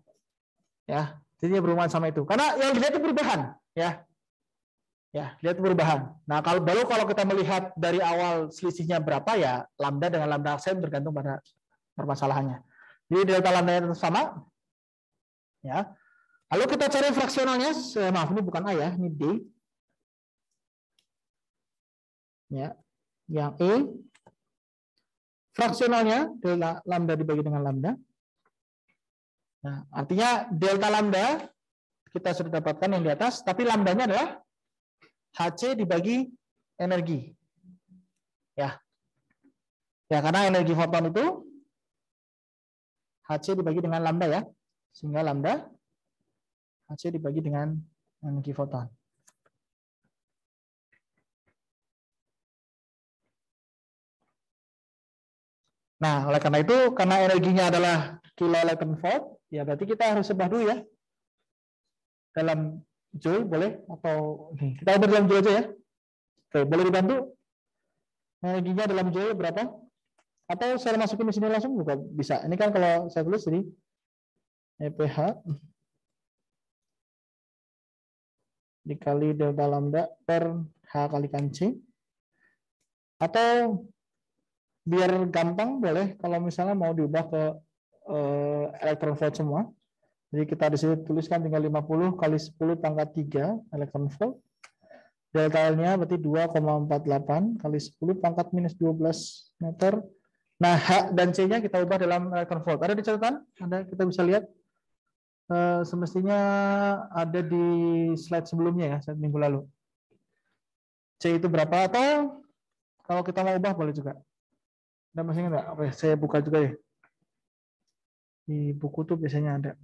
Ya, jadi berhubungan sama itu. Karena yang dilihat itu perubahan, ya. Ya, lihat perubahan. Nah, kalau kita melihat dari awal selisihnya berapa ya, lambda dengan lambda aksen bergantung pada permasalahannya. Jadi delta lambda itu sama. Ya. Lalu kita cari fraksionalnya, maaf ini bukan A ya, ini D. Ya. Yang E fraksionalnya delta lambda dibagi dengan lambda. Nah, artinya delta lambda kita sudah dapatkan yang di atas, tapi lambdanya adalah HC dibagi energi. Ya. Ya, karena energi foton itu HC dibagi dengan lambda ya. Sehingga lambda HC dibagi dengan energi foton. Nah, oleh karena itu, karena energinya adalah kilo elektron volt, ya berarti kita harus sebah dulu ya. Dalam joule boleh atau kita ubah dalam joule aja ya. Oke, boleh dibantu? Energinya dalam joule berapa? Atau saya masukin di sini langsung juga bisa. Ini kan kalau saya tulis jadi EPH dikali delta lambda per H kalikan C. Atau biar gampang boleh kalau misalnya mau diubah ke elektron volt semua. Jadi kita di sini tuliskan tinggal 50 kali 10 pangkat 3 elektron volt. Delta L-nya berarti 2,48 kali 10 pangkat minus 12 meter. Nah, H dan C-nya kita ubah dalam elektron volt. Ada di catatan? Kita bisa lihat. Semestinya ada di slide sebelumnya ya, slide minggu lalu. C itu berapa? Atau kalau kita mau ubah boleh juga. Ada masih enggak? Oke, saya buka juga ya. Di buku tuh biasanya ada.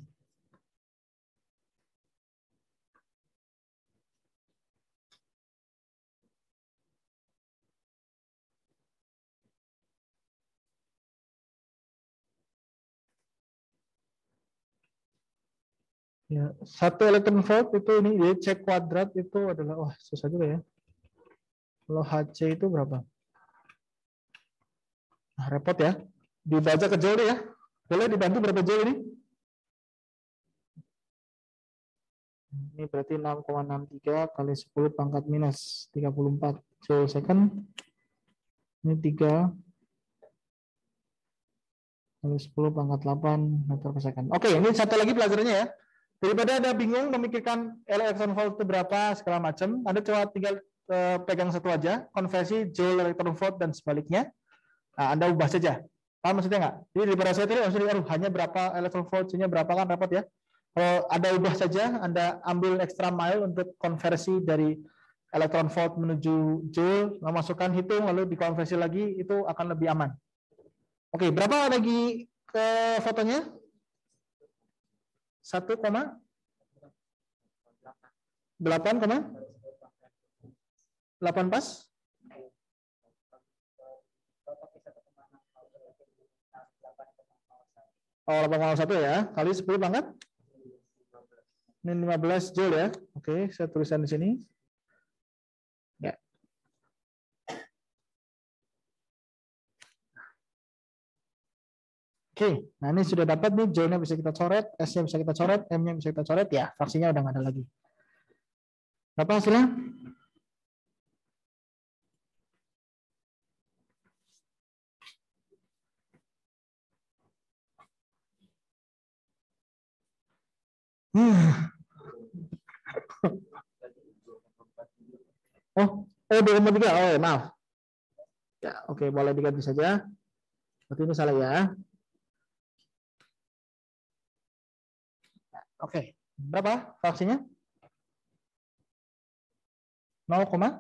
Ya, 1 elektron volt itu ini ya, C kuadrat itu adalah susah juga ya. Kalau HC itu berapa? Nah, repot ya. Dibaca ke joule ya. Boleh dibantu berapa joule ini? Ini berarti 6,63 kali 10 pangkat minus 34 joule second. Ini 3 kali 10 pangkat 8 meter per second. Oke, ini satu lagi pelajarannya ya. Daripada Anda bingung memikirkan elektron volt itu berapa segala macam, Anda coba tinggal pegang satu aja, konversi joule elektron volt dan sebaliknya. Nah, Anda ubah saja. Paham maksudnya nggak? Jadi daripada saya tadi maksudnya hanya berapa elektron volt, nya berapa kan repot ya. Kalau Anda ubah saja, Anda ambil extra mile untuk konversi dari elektron volt menuju joule, masukkan hitung lalu dikonversi lagi, itu akan lebih aman. Oke, berapa lagi ke fotonya? 1,8, 8 pas? Oh, 8,1 ya, kali 10 pangkat? Ini 15 joule ya. Oke, saya tuliskan di sini. Ya. Oke, nah ini sudah dapat nih, joule-nya bisa kita coret, S-nya bisa kita coret, M-nya bisa kita coret, ya fraksinya udah nggak ada lagi. Berapa hasilnya? Oh, 2,3. Oh, ya, maaf. Ya, oke, boleh diganti saja. Berarti ini salah ya. Oke, berapa fraksinya? 0,09.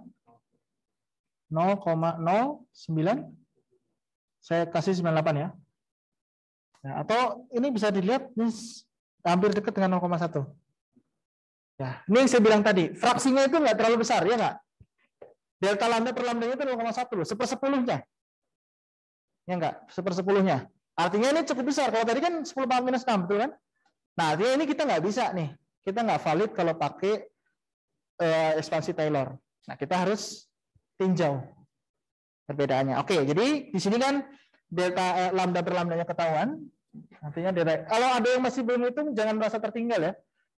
Saya kasih 98 ya. Nah, atau ini bisa dilihat ini hampir dekat dengan 0,1. Ya, ini yang saya bilang tadi, fraksinya itu nggak terlalu besar, ya nggak? Delta lambda per lambdanya itu 0,1 loh, 1/10-nya. Ya nggak? 1/10-nya. Artinya ini cukup besar. Kalau tadi kan 10 pangkat minus 6, betul kan? Nah, artinya ini kita nggak bisa nih. Kita nggak valid kalau pakai ekspansi Taylor. Nah, kita harus tinjau perbedaannya. Oke, jadi di sini kan delta lambda per lambdanya ketahuan. Artinya kalau ada yang masih belum hitung, jangan merasa tertinggal ya.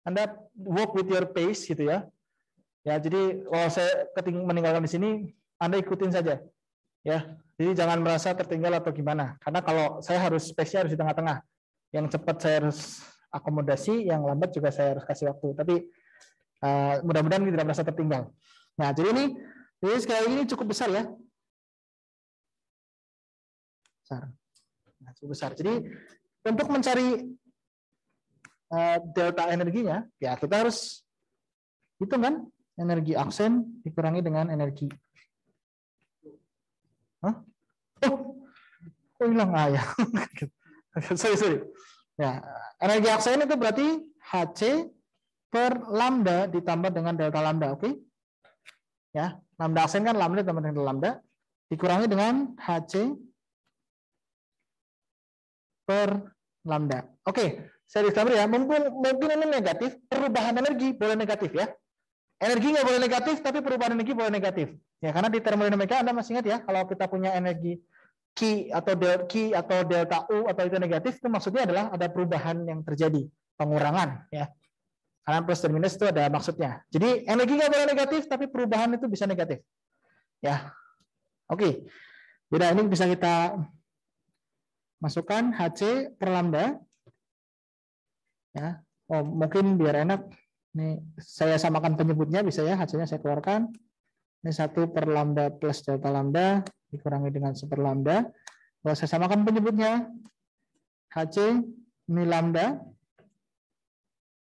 Anda walk with your pace gitu ya. Ya, jadi kalau saya meninggalkan di sini, Anda ikutin saja. Ya, jadi jangan merasa tertinggal atau gimana. Karena kalau saya harus space-nya harus di tengah-tengah. Yang cepat saya harus akomodasi, yang lambat juga saya harus kasih waktu. Tapi mudah-mudahan tidak merasa tertinggal. Nah, jadi sekali lagi ini cukup besar ya. Nah, cukup besar. Jadi untuk mencari delta energinya, ya kita harus hitung kan, energi aksen dikurangi dengan energi. Hah? Oh, hilang ya. sorry. Ya, energi aksen itu berarti HC per lambda ditambah dengan delta lambda, oke? Ya, lambda aksen kan lambda ditambah dengan lambda dikurangi dengan HC per lambda. Oke, saya disclaimer ya, mungkin ini negatif, perubahan energi boleh negatif ya. Energi nggak boleh negatif, tapi perubahan energi boleh negatif. Ya, karena di termodinamika Anda masih ingat ya, kalau kita punya energi Q atau delta U atau itu negatif, itu maksudnya adalah ada perubahan yang terjadi, pengurangan ya. Karena plus dan minus itu ada maksudnya. Jadi energi nggak boleh negatif, tapi perubahan itu bisa negatif. Ya, oke. Jadi ini bisa kita masukkan HC per lambda. Ya, Oh, mungkin biar enak. Ini saya samakan penyebutnya bisa ya, hasilnya saya keluarkan. Ini 1 per lambda plus delta lambda dikurangi dengan 1 per lambda. Kalau saya samakan penyebutnya, HC ini lambda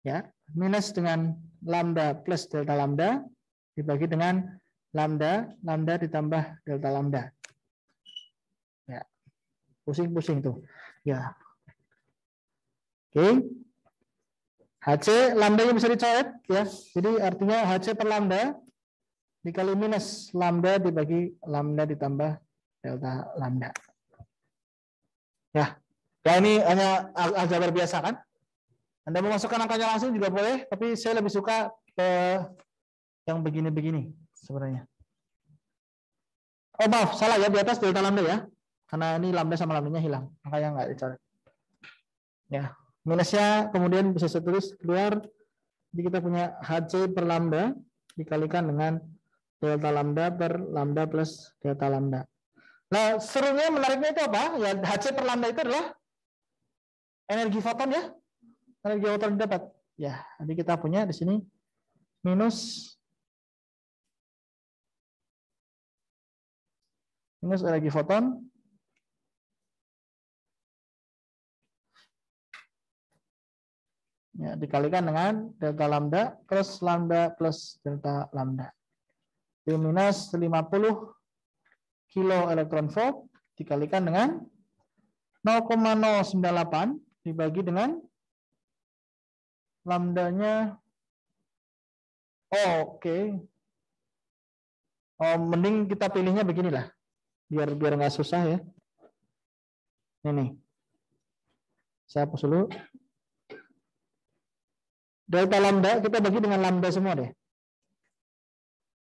ya, minus dengan lambda plus delta lambda dibagi dengan lambda ditambah delta lambda. Ya. Pusing-pusing tuh. Ya. Oke. HC lambdanya bisa dicoret ya. Jadi artinya HC per lambda dikali minus lambda dibagi lambda ditambah delta lambda. Ya. Ya ini hanya aljabar biasa kan? Anda mau masukkan angkanya langsung juga boleh, tapi saya lebih suka yang begini-begini sebenarnya. Oh maaf, salah ya, di atas delta lambda ya. Karena ini lambda sama lambdanya hilang, makanya nggak dicoret. Ya, minusnya kemudian bisa saya tulis keluar. Jadi kita punya HC per lambda dikalikan dengan delta lambda per lambda plus delta lambda. Nah, serunya menariknya itu apa? Ya, HC per lambda itu adalah energi foton ya. Energi foton didapat. Ya, jadi kita punya di sini minus energi foton ya, dikalikan dengan delta lambda plus delta lambda. Jadi minus 50 kilo elektron volt dikalikan dengan 0,098 dibagi dengan lambdanya. Oh, oke. Oh, mending kita pilihnya beginilah. Biar nggak susah ya. Ini. Saya hapus dulu. Delta lambda kita bagi dengan lambda semua deh.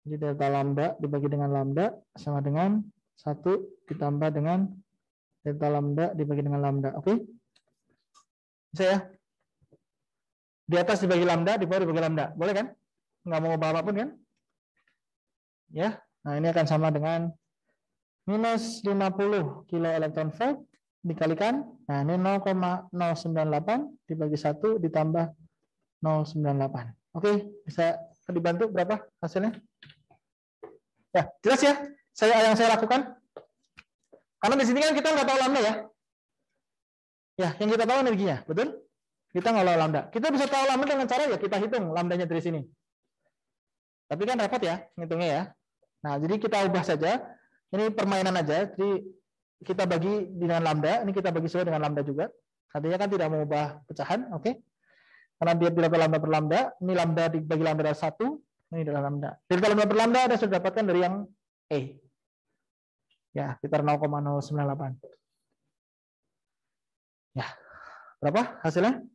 Jadi delta lambda dibagi dengan lambda sama dengan 1 ditambah dengan delta lambda dibagi dengan lambda. Oke? Bisa ya? Di atas dibagi lambda, di bawah dibagi lambda. Boleh kan? Nggak mau ubah apapun kan? Ya. Nah, ini akan sama dengan minus 50 kilo elektron volt dikalikan. Nah, ini 0,098 dibagi 1 ditambah 098. Oke, bisa dibantu berapa hasilnya? Ya, jelas ya? Yang saya lakukan. Karena di sini kan kita nggak tahu lambda ya. Ya, yang kita tahu energinya, betul? Kita nggak tahu lambda. Kita bisa tahu lambda dengan cara ya kita hitung lambdanya dari sini. Tapi kan repot ya ngitungnya ya. Nah, jadi kita ubah saja. Ini permainan aja. Jadi kita bagi dengan lambda. Ini kita bagi sesuai dengan lambda juga. Artinya kan tidak mengubah pecahan, oke? Karena dia tidak lambda per lambda. Ini lambda dibagi lambda adalah 1. Ini adalah lambda. Delta lambda per lambda ada sudah dapatkan dari yang E. Ya, sekitar 0,098. Ya, berapa hasilnya?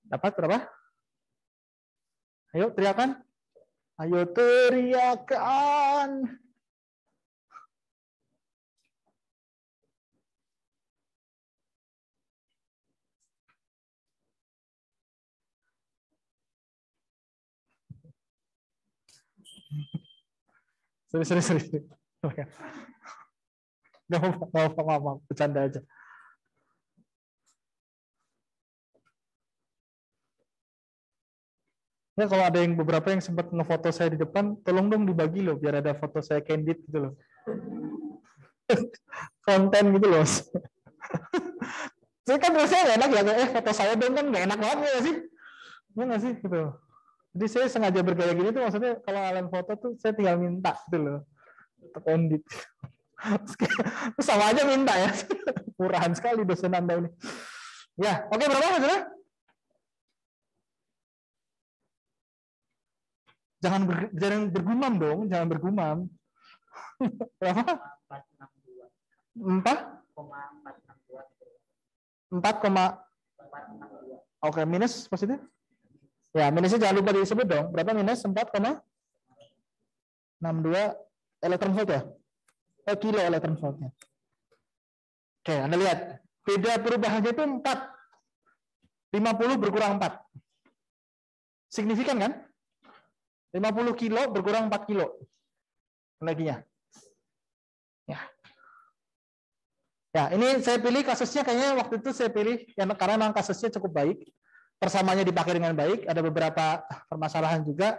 Dapat berapa? Ayo teriakan. Ayo teriakan. Sorry. Maaf, bercanda aja. Ya, kalau ada yang beberapa yang sempat ngefoto saya di depan, tolong dong dibagi loh, biar ada foto saya candid gitu loh. Konten gitu loh. Saya kan rasanya enak ya, foto saya dong kan nggak enak banget ya sih? Ya nggak sih gitu. Jadi saya sengaja bergaya gini tuh maksudnya kalau kalian foto tuh saya tinggal minta gitu loh. Untuk edit. Terus sama aja minta ya. Murahan sekali dosen Anda ini. Ya, oke berapa hasilnya? Jangan bergumam dong, jangan bergumam. Berapa? 4,462. Oke, minus positif? Ya, minusnya jangan lupa disebut dong. Berapa minus? 4,62 elektron volt ya? Kilo elektron voltnya. Oke, Anda lihat. Beda perubahannya itu 4. 50 berkurang 4. Signifikan kan? 50 kilo berkurang 4 kilo. Energinya. Ya. Ya, ini saya pilih kasusnya kayaknya waktu itu saya pilih karena memang kasusnya cukup baik. Persamanya dipakai dengan baik, ada beberapa permasalahan juga.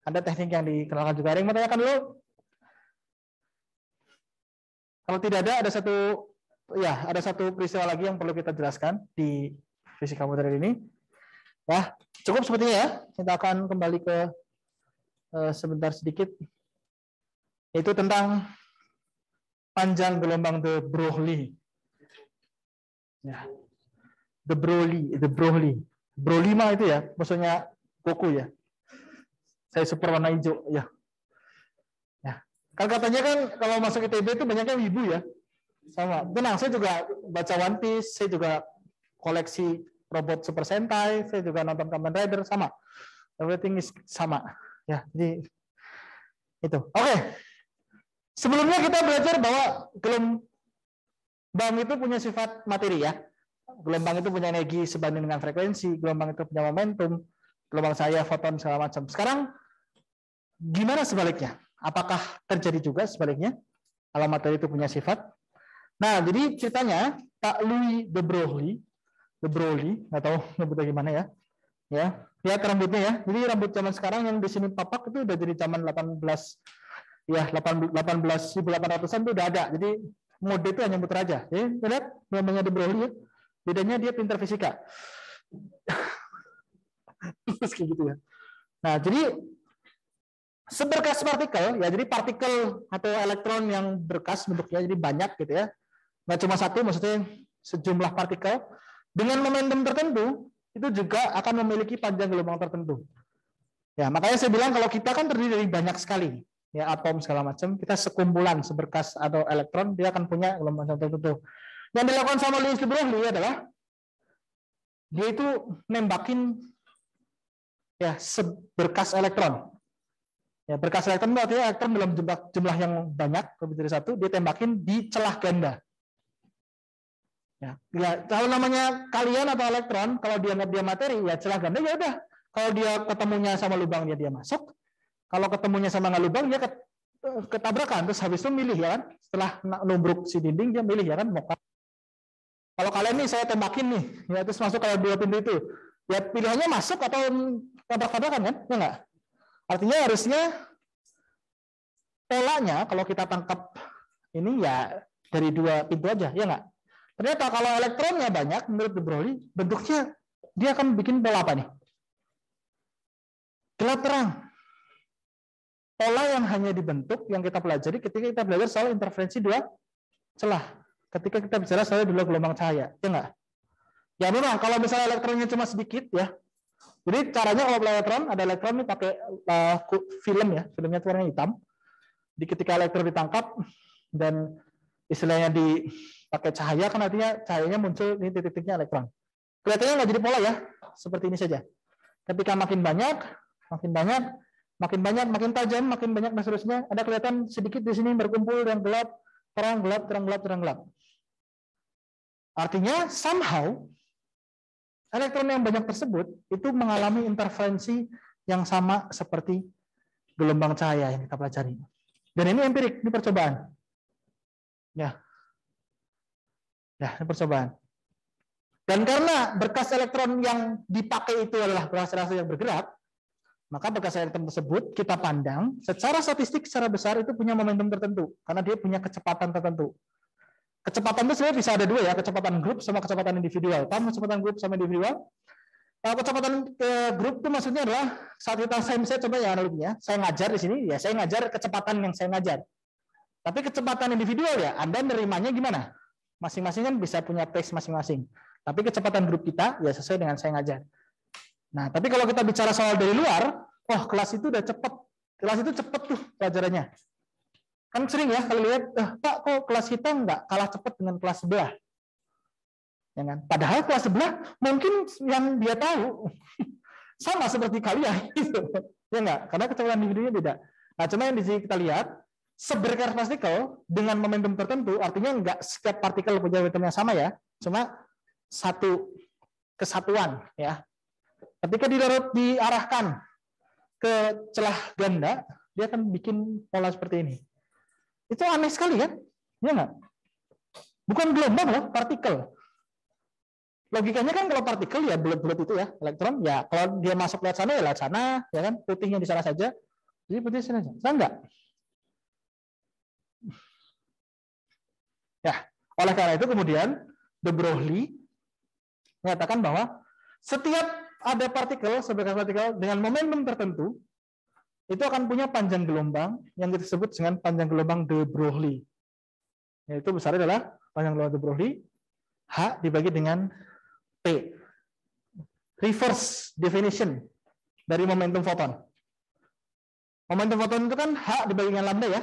Ada teknik yang dikenalkan juga. Ada yang mau tanyakan dulu? Kalau tidak ada satu peristiwa lagi yang perlu kita jelaskan di fisika modern ini. Ya, cukup sepertinya ya. Kita akan kembali ke sebentar sedikit. Itu tentang panjang gelombang de Broglie. Ya. De Broglie. Broglie mah itu ya, maksudnya Goku ya. Saya super warna hijau ya. Ya. Kan katanya kan kalau masuk ITB itu banyaknya wibu ya. Sama. Tenang, saya juga baca One Piece, saya juga koleksi robot Super Sentai, saya juga nonton Kamen Rider sama. Everything is sama. Ya, jadi itu. Oke. Sebelumnya kita belajar bahwa gelombang itu punya sifat materi ya. Gelombang itu punya energi sebanding dengan frekuensi, gelombang itu punya momentum, gelombang cahaya, foton, segala macam. Sekarang gimana sebaliknya? Apakah terjadi juga sebaliknya? Kalau materi itu punya sifat. Nah, jadi ceritanya Pak Louis de Broglie, nggak tahu nyebutnya gimana ya. Ya, lihat rambutnya ya. Jadi rambut zaman sekarang yang di sini papak itu udah jadi zaman 18.800-an itu udah ada. Jadi mode itu hanya muter aja. Lihat namanya de Broglie ya. Bedanya dia pintar fisika. Terus kayak gitu ya. Nah, jadi seberkas partikel ya, jadi partikel atau elektron yang berkas bentuknya jadi banyak gitu ya. Nggak cuma satu, maksudnya sejumlah partikel dengan momentum tertentu itu juga akan memiliki panjang gelombang tertentu. Ya, makanya saya bilang kalau kita kan terdiri dari banyak sekali ya, atom segala macam, kita sekumpulan seberkas atau elektron dia akan punya gelombang tertentu. Yang dilakukan sama Louis de Broglie adalah dia itu nembakin ya seberkas elektron. Ya, berkas elektron itu artinya elektron dalam jumlah yang banyak lebih dari satu, dia tembakin di celah ganda. Ya, kalau namanya kalian atau elektron, kalau dianggap dia materi, ya celah ganda ya udah. Kalau dia ketemunya sama lubangnya dia masuk, kalau ketemunya sama nggak lubang dia ketabrakan, terus habis itu milih ya kan. Setelah numbruk si dinding dia milih ya kan. Kalau kalian nih saya tembakin nih, ya terus masuk kalau dua pintu itu, ya pilihannya masuk atau tabrak-tabrakan kan? Ya enggak? Artinya harusnya polanya kalau kita tangkap ini ya dari dua pintu aja, ya enggak? Ternyata kalau elektronnya banyak, menurut de Broglie, bentuknya dia akan bikin pola apa nih? Gelap terang. Pola yang hanya dibentuk, yang kita pelajari ketika kita belajar soal interferensi dua celah. Ketika kita bicara soal dua gelombang cahaya, ya enggak? Ya memang, kalau misalnya elektronnya cuma sedikit, ya. Jadi caranya kalau ada elektron ini pakai film ya, filmnya warna hitam. Jadi ketika elektron ditangkap dan istilahnya dipakai cahaya, kan artinya cahayanya muncul ini titik-titiknya elektron. Kelihatannya nggak jadi pola ya, seperti ini saja. Ketika makin banyak, makin tajam, makin banyak dan seterusnya, ada kelihatan sedikit di sini berkumpul yang gelap, terang, gelap, terang, gelap, terang, gelap. Artinya somehow elektron yang banyak tersebut itu mengalami interferensi yang sama seperti gelombang cahaya yang kita pelajari. Dan ini empirik, ini percobaan. Ya, ini percobaan. Dan karena berkas elektron yang dipakai itu adalah berkas elektron yang bergerak, maka berkas elektron tersebut kita pandang secara statistik secara besar itu punya momentum tertentu karena dia punya kecepatan tertentu. Kecepatan itu sebenarnya bisa ada dua ya, kecepatan grup sama kecepatan individual. Paham kecepatan grup sama individual? Kecepatan grup itu maksudnya adalah saat saya coba ya analoginya, saya ngajar di sini ya saya ngajar kecepatan yang saya ngajar. Tapi kecepatan individual ya Anda nerimanya gimana? Masing-masing kan bisa punya pace masing-masing. Tapi kecepatan grup kita ya sesuai dengan saya ngajar. Nah, tapi kalau kita bicara soal dari luar, kelas itu udah cepat. Kelas itu cepat tuh pelajarannya. Kan sering ya kalau lihat, Pak kok kelas kita nggak kalah cepat dengan kelas sebelah. Ya kan? Padahal kelas sebelah mungkin yang dia tahu sama seperti kalian. Gitu. Ya nggak? Karena kecepatan individunya beda. Nah, cuma yang di sini kita lihat, seberkas partikel dengan momentum tertentu, artinya nggak setiap partikel punya momentum yang sama ya, cuma satu kesatuan ya. Ketika diarahkan ke celah ganda, dia akan bikin pola seperti ini. Itu aneh sekali kan? Ya nggak? Bukan gelombang loh, partikel. Logikanya kan kalau partikel ya bulat-bulat itu ya, elektron ya kalau dia masuk lewat sana ya lewat sana, ya kan? Putihnya di sana saja. Jadi putih di sana saja. Saya enggak. Ya, oleh karena itu kemudian de Broglie mengatakan bahwa setiap ada partikel, seberkas partikel dengan momentum tertentu, itu akan punya panjang gelombang yang disebut dengan panjang gelombang de Broglie. Yaitu besarnya adalah panjang gelombang de Broglie H dibagi dengan P. Reverse definition dari momentum foton. Momentum foton itu kan H dibagi dengan lambda ya.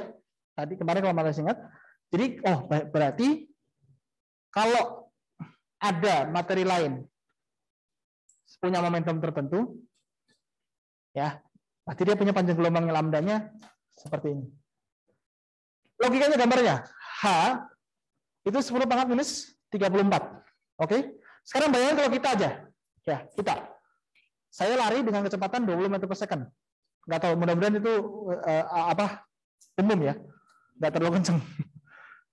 Tadi kemarin kalau masih ingat. Jadi berarti kalau ada materi lain punya momentum tertentu, ya, berarti dia punya panjang gelombang lambdanya seperti ini. Logikanya gambarnya, H itu 10 pangkat minus 34. Oke? Sekarang bayangkan kalau kita aja. Ya, kita. Saya lari dengan kecepatan 20 meter per second. Nggak tahu, mudah-mudahan itu umum ya. Nggak terlalu kenceng.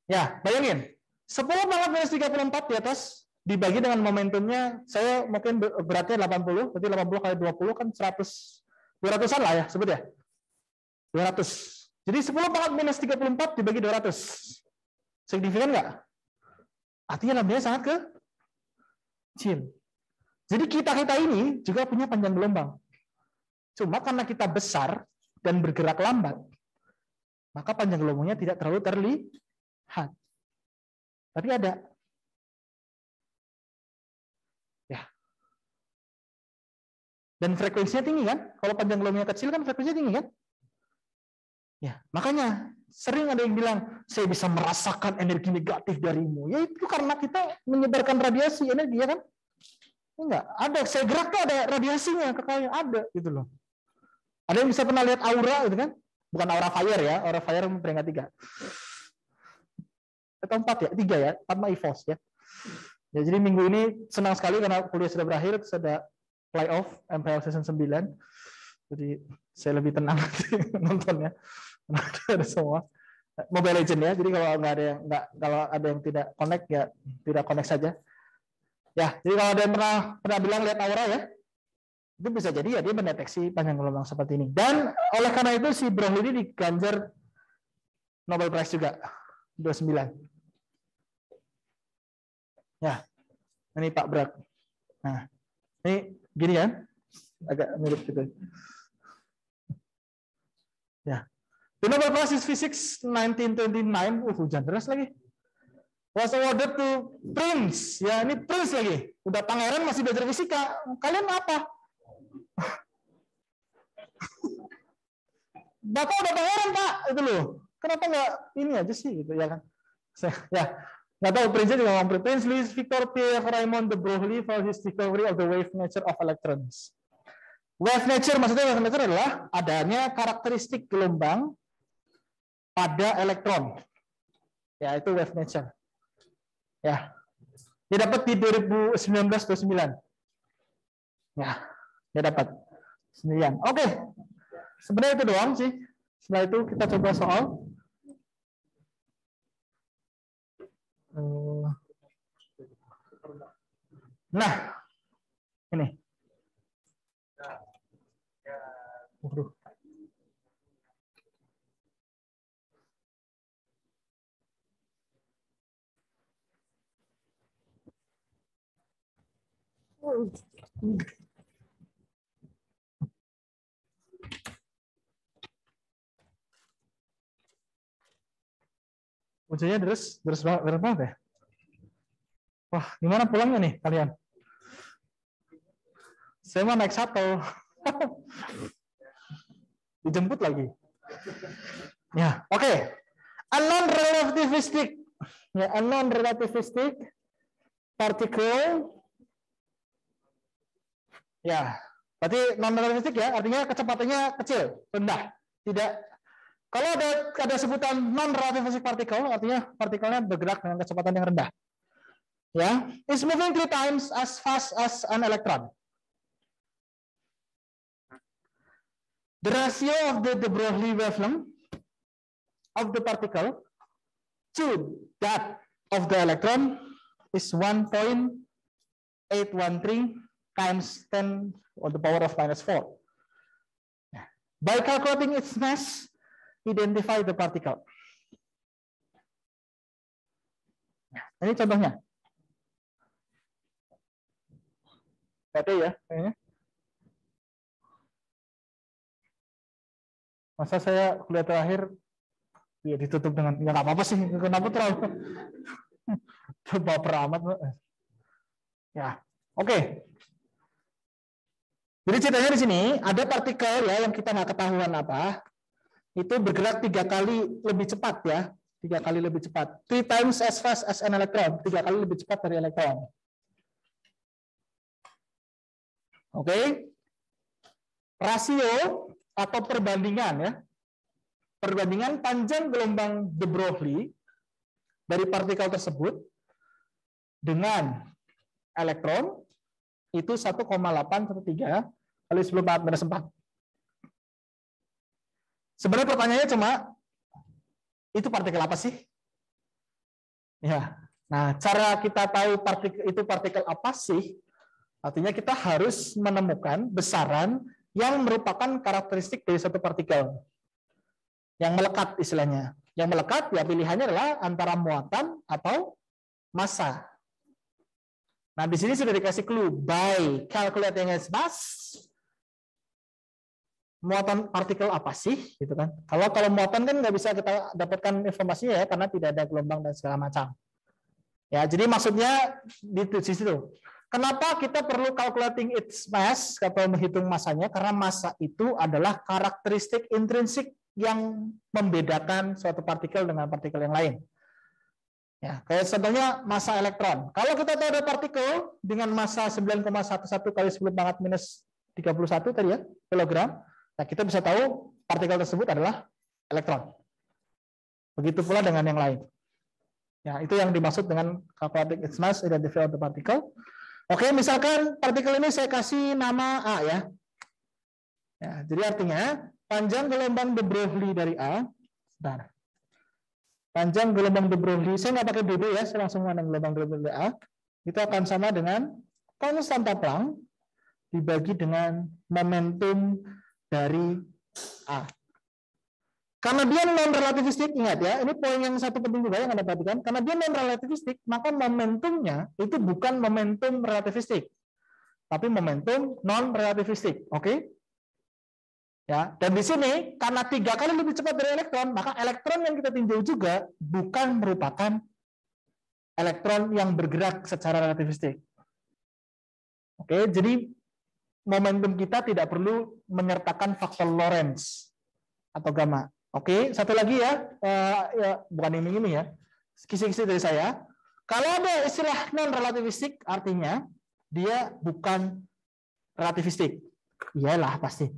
Ya, bayangin. 10 pangkat minus 34 di atas dibagi dengan momentumnya, saya mungkin beratnya 80, berarti 80 kali 20 kan 200-an lah ya, sebut ya. 200. Jadi 10 pangkat minus 34 dibagi 200. Signifikan nggak? Artinya lambdanya sangat kecil. Jadi kita ini juga punya panjang gelombang. Cuma karena kita besar dan bergerak lambat, maka panjang gelombangnya tidak terlalu terlihat. Tapi ada. Ya. Dan frekuensinya tinggi kan? Kalau panjang gelombangnya kecil kan frekuensinya tinggi kan? Ya, makanya sering ada yang bilang, saya bisa merasakan energi negatif darimu. Ya itu karena kita menyebarkan radiasi energi ya kan? Enggak, ada. Saya gerak tuh ada radiasinya, kekayaan ada gitu loh. Ada yang bisa pernah lihat aura gitu kan? Bukan aura fire ya, aura fire peringkat 3. Atau 4 ya, 3 ya, 4 EVOS ya. Ya, jadi minggu ini senang sekali karena kuliah sudah berakhir, sudah playoff MPL season 9. Jadi saya lebih tenang nontonnya. Ada semua Mobile Legend ya. Jadi kalau ada yang tidak connect ya tidak connect saja. Ya, jadi kalau ada yang pernah bilang lihat aura ya, itu bisa jadi ya dia mendeteksi panjang gelombang seperti ini. Dan oleh karena itu si Broglie ini diganjar Nobel Prize juga 29. Ya, ini Pak Bragg. Nah, ini gini kan, agak mirip gitu. Ya, the Nobel Prize in Physics 1929, hujan deras lagi. Was awarded to Prince. Ya, ini Prince lagi. Udah pangeran masih belajar fisika. Kalian apa? Bapak udah pangeran, Pak. Itu loh. Kenapa nggak ini aja sih gitu ya kan? Ya, nggak tahu Prince juga ngomong. Prince Louis Victor Pierre Raymond de Broglie for his discovery of the wave nature of electrons. Wave nature maksudnya wave nature adalah adanya karakteristik gelombang pada elektron. Ya, itu wave nature. Ya, dia dapat di 2019-29. Ya, dia dapat 9. Oke, sebenarnya itu doang sih. Setelah itu kita coba soal. Nah, ini. Hujannya deras banget ya. Wah, gimana pulangnya nih kalian? Saya mau naik shuttle. Dijemput lagi. Ya, oke. A non-relativistic, ya, a non-relativistic particle, ya, berarti non-relativistic ya, artinya kecepatannya kecil, rendah, tidak. Kalau ada sebutan non-relativistic particle, artinya partikelnya bergerak dengan kecepatan yang rendah. Ya, is moving 3 times as fast as an electron. The ratio of the de Broglie wavelength of the particle to that of the electron is 1.813 times 10 to the power of -4. By calculating its mass, identify the particle. Ini contohnya. Ada ya, kayaknya. Masa saya kuliah terakhir ya ditutup dengan ya nggak apa-apa sih, kenapa terlalu baper amat. Ya, oke. Jadi ceritanya di sini ada partikel ya yang kita nggak ketahuan apa, itu bergerak 3 kali lebih cepat ya, 3 kali lebih cepat. 3 times as fast as an electron, 3 kali lebih cepat dari elektron. Oke. Rasio atau perbandingan ya. Perbandingan panjang gelombang de Broglie dari partikel tersebut dengan elektron itu 1,813 kali 10⁻⁴. Sebenarnya pertanyaannya cuma itu partikel apa sih? Ya. Nah, cara kita tahu partikel apa sih? Artinya kita harus menemukan besaran yang merupakan karakteristik dari satu partikel. Yang melekat istilahnya. Yang melekat ya pilihannya adalah antara muatan atau massa. Nah, di sini sudah dikasih clue. By calculating its mass, muatan partikel apa sih? Gitu kan. Kalau muatan kan nggak bisa kita dapatkan informasinya ya, karena tidak ada gelombang dan segala macam. Ya, jadi maksudnya di situ. Kenapa kita perlu calculating its mass atau menghitung masanya? Karena massa itu adalah karakteristik intrinsik yang membedakan suatu partikel dengan partikel yang lain. Ya, kayak contohnya massa elektron. Kalau kita tahu ada partikel dengan massa 9,11 kali 10⁻⁻31 tadi ya, kilogram, nah kita bisa tahu partikel tersebut adalah elektron. Begitu pula dengan yang lain. Ya, itu yang dimaksud dengan calculating its mass, identify the particle. Oke, misalkan partikel ini saya kasih nama A ya. Ya, jadi artinya panjang gelombang de Broglie dari A. Bentar. Panjang gelombang de Broglie, saya nggak pakai BB ya, saya langsung mandang gelombang de Broglie A. Itu akan sama dengan konstanta Planck dibagi dengan momentum dari A. Karena dia non-relativistik, ingat ya, ini poin yang satu penting juga yang Anda perhatikan. Karena dia non-relativistik, maka momentumnya itu bukan momentum relativistik, tapi momentum non-relativistik. Oke? Ya, dan di sini karena 3 kali lebih cepat dari elektron, maka elektron yang kita tinjau juga bukan merupakan elektron yang bergerak secara relativistik. Oke, jadi momentum kita tidak perlu menyertakan faktor Lorentz atau gamma. Oke, satu lagi ya, bukan ini ya, kisi-kisi dari saya. Kalau ada istilah non-relativistik, artinya dia bukan relativistik. Iyalah pasti.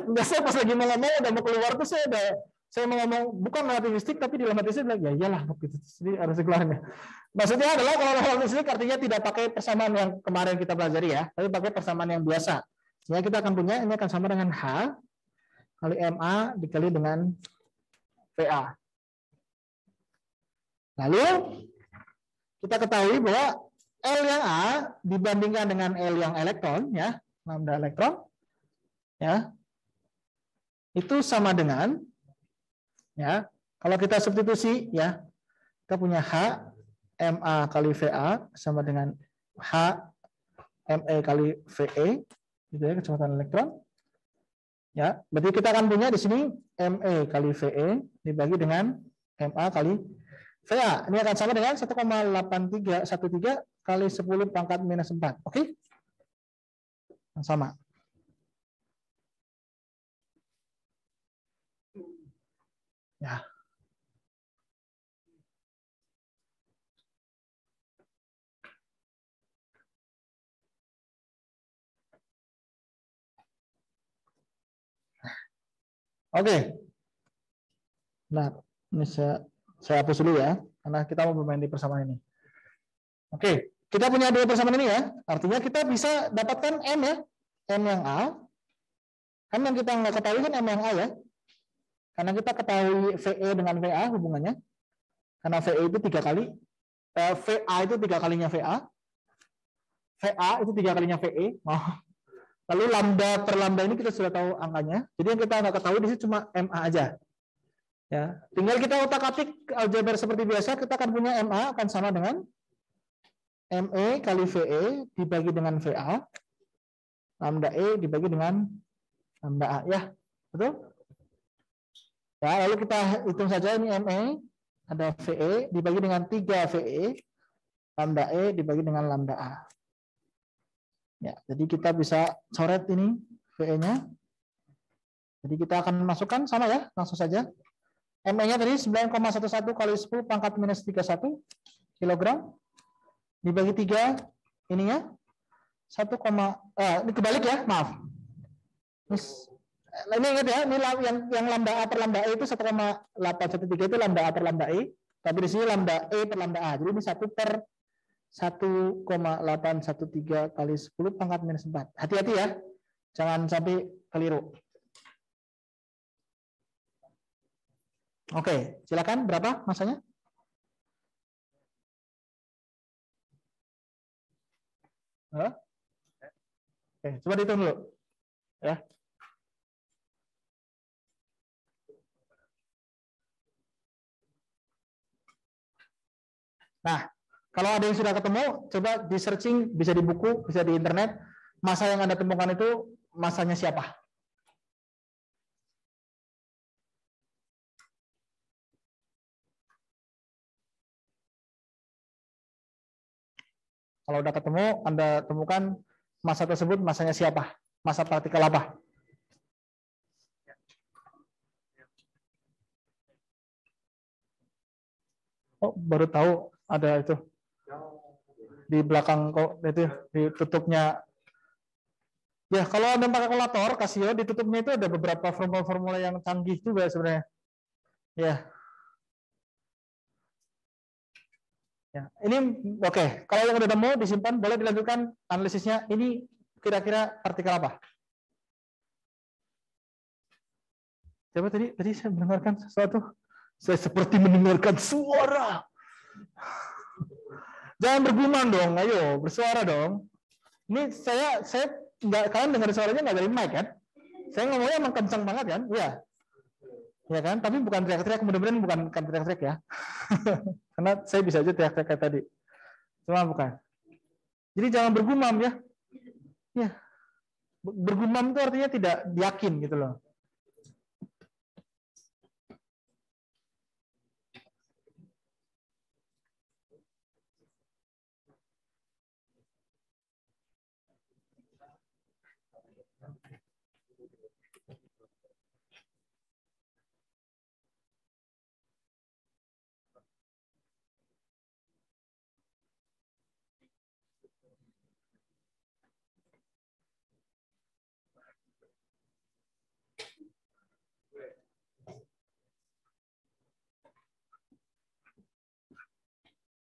Biasanya pas lagi mau ngomong, udah mau keluar tuh saya mau ngomong bukan relativistik, tapi di dalam hati saya bilang ya iyalah, gitu. Jadi harus keluarnya. Maksudnya adalah kalau relativistik artinya tidak pakai persamaan yang kemarin kita pelajari ya, tapi pakai persamaan yang biasa. Sehingga kita akan punya ini akan sama dengan H kali MA dikali dengan VA. Lalu kita ketahui bahwa L yang A dibandingkan dengan L yang elektron ya, lambda elektron ya. Itu sama dengan ya, kalau kita substitusi ya, kita punya H MA kali VA sama dengan H ME kali VE gitu ya, kecepatan elektron. Ya, berarti kita akan punya di sini ME kali VE dibagi dengan MA kali VA. Ini akan sama dengan 1,8313 kali 10⁻⁴. Oke? Sama. Ya. Oke. Nah, ini saya hapus dulu ya, karena kita mau bermain di persamaan ini. Oke, kita punya dua persamaan ini ya. Artinya kita bisa dapatkan M ya. M yang A. Kan yang kita nggak ketahui kan M yang A ya. Karena kita ketahui VE dengan VA hubungannya. Karena VE itu 3 kali. VA itu 3 kalinya VA. VA itu 3 kalinya VE. Lalu lambda per lambda ini kita sudah tahu angkanya. Jadi yang kita nggak ketahui di sini cuma MA aja. Ya, tinggal kita otak-atik aljabar seperti biasa, kita akan punya MA akan sama dengan ME kali VE dibagi dengan VA, lambda E dibagi dengan lambda A. Ya, betul? Ya, lalu kita hitung saja ini ME, ada VE dibagi dengan 3 VE, lambda E dibagi dengan lambda A. Ya, jadi kita bisa coret ini VE-nya. Jadi kita akan masukkan sama ya, langsung saja. ME-nya tadi 9,11 kali 10 pangkat minus 31 kilogram dibagi 3 ininya 1, ini kebalik ya, maaf. Ini ingat ya, ini yang lambda A per lambda E itu 1,813 itu lambda A per lambda E, tapi di sini lambda E per lambda A. Jadi ini 1 per 1,813 kali 10 pangkat minus 4. Hati-hati ya, jangan sampai keliru. Oke, silakan berapa masanya? Oke, coba dihitung dulu. Ya. Nah, kalau ada yang sudah ketemu, coba di searching, bisa di buku, bisa di internet, masa yang Anda temukan itu masanya siapa? Kalau udah ketemu, Anda temukan masa tersebut masanya siapa? Masa partikel apa? Oh, baru tahu ada itu. Di belakang kok itu ditutupnya. Ya, kalau Anda pakai kalkulator, Casio, ditutupnya itu ada beberapa formula-formula yang canggih juga sebenarnya. Ya. Ya, ini oke. Kalau yang udah nemu disimpan, boleh dilanjutkan analisisnya. Ini kira-kira partikel apa? Coba tadi saya mendengarkan sesuatu. Saya seperti mendengarkan suara. Jangan bergumam dong, ayo bersuara dong. Ini saya nggak, kalian dengar suaranya nggak dari mic kan? Saya ngomongnya emang kencang banget kan? Iya. Ya kan? Tapi bukan teriak-teriak, mudah-mudahan bukan teriak-teriak ya. Karena saya bisa aja teriak-teriak kayak tadi. Cuma bukan. Jadi jangan bergumam ya. Ya. Bergumam itu artinya tidak yakin gitu loh.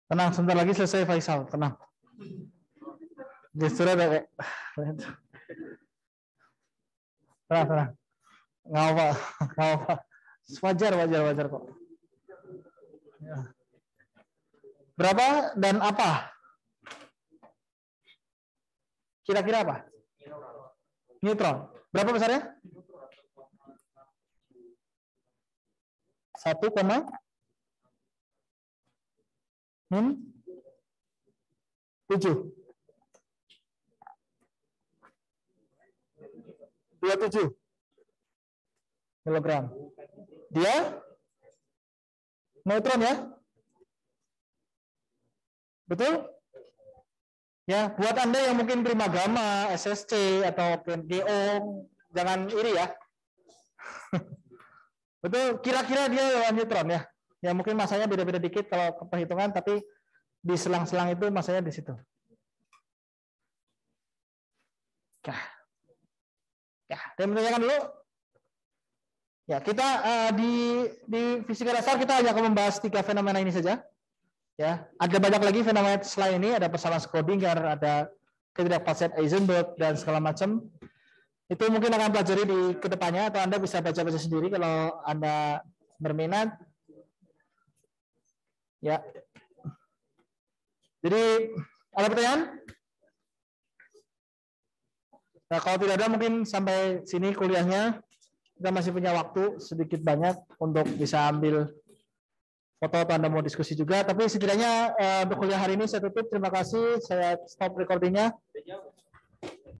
Tenang, sebentar lagi selesai Faisal. Tenang. Justru ada kayak tenang. Nggak apa. Wajar kok. Ya. Berapa dan apa? Kira-kira apa? Neutron. Berapa besarnya? 1, 7. 27 kilogram. Dia neutron ya? Betul? Ya, buat Anda yang mungkin Primagama, SSC atau PNGO, jangan iri ya. Betul, kira-kira dia neutron ya. Ya mungkin masanya beda-beda dikit kalau perhitungan, tapi di selang-selang itu masanya di situ. Ya, ada yang menanyakan dulu? Ya, kita di fisika dasar kita hanya akan membahas 3 fenomena ini saja. Ya, ada banyak lagi fenomena selain ini, ada persamaan Schrödinger, ada ketidakpastian Heisenberg dan segala macam. Itu mungkin akan pelajari di kedepannya atau Anda bisa baca-baca sendiri kalau Anda berminat. Ya. Jadi ada pertanyaan? Nah, kalau tidak ada mungkin sampai sini kuliahnya. Kita masih punya waktu sedikit banyak untuk bisa ambil foto atau Anda mau diskusi juga. Tapi setidaknya untuk kuliah hari ini saya tutup. Terima kasih. Saya stop recordingnya.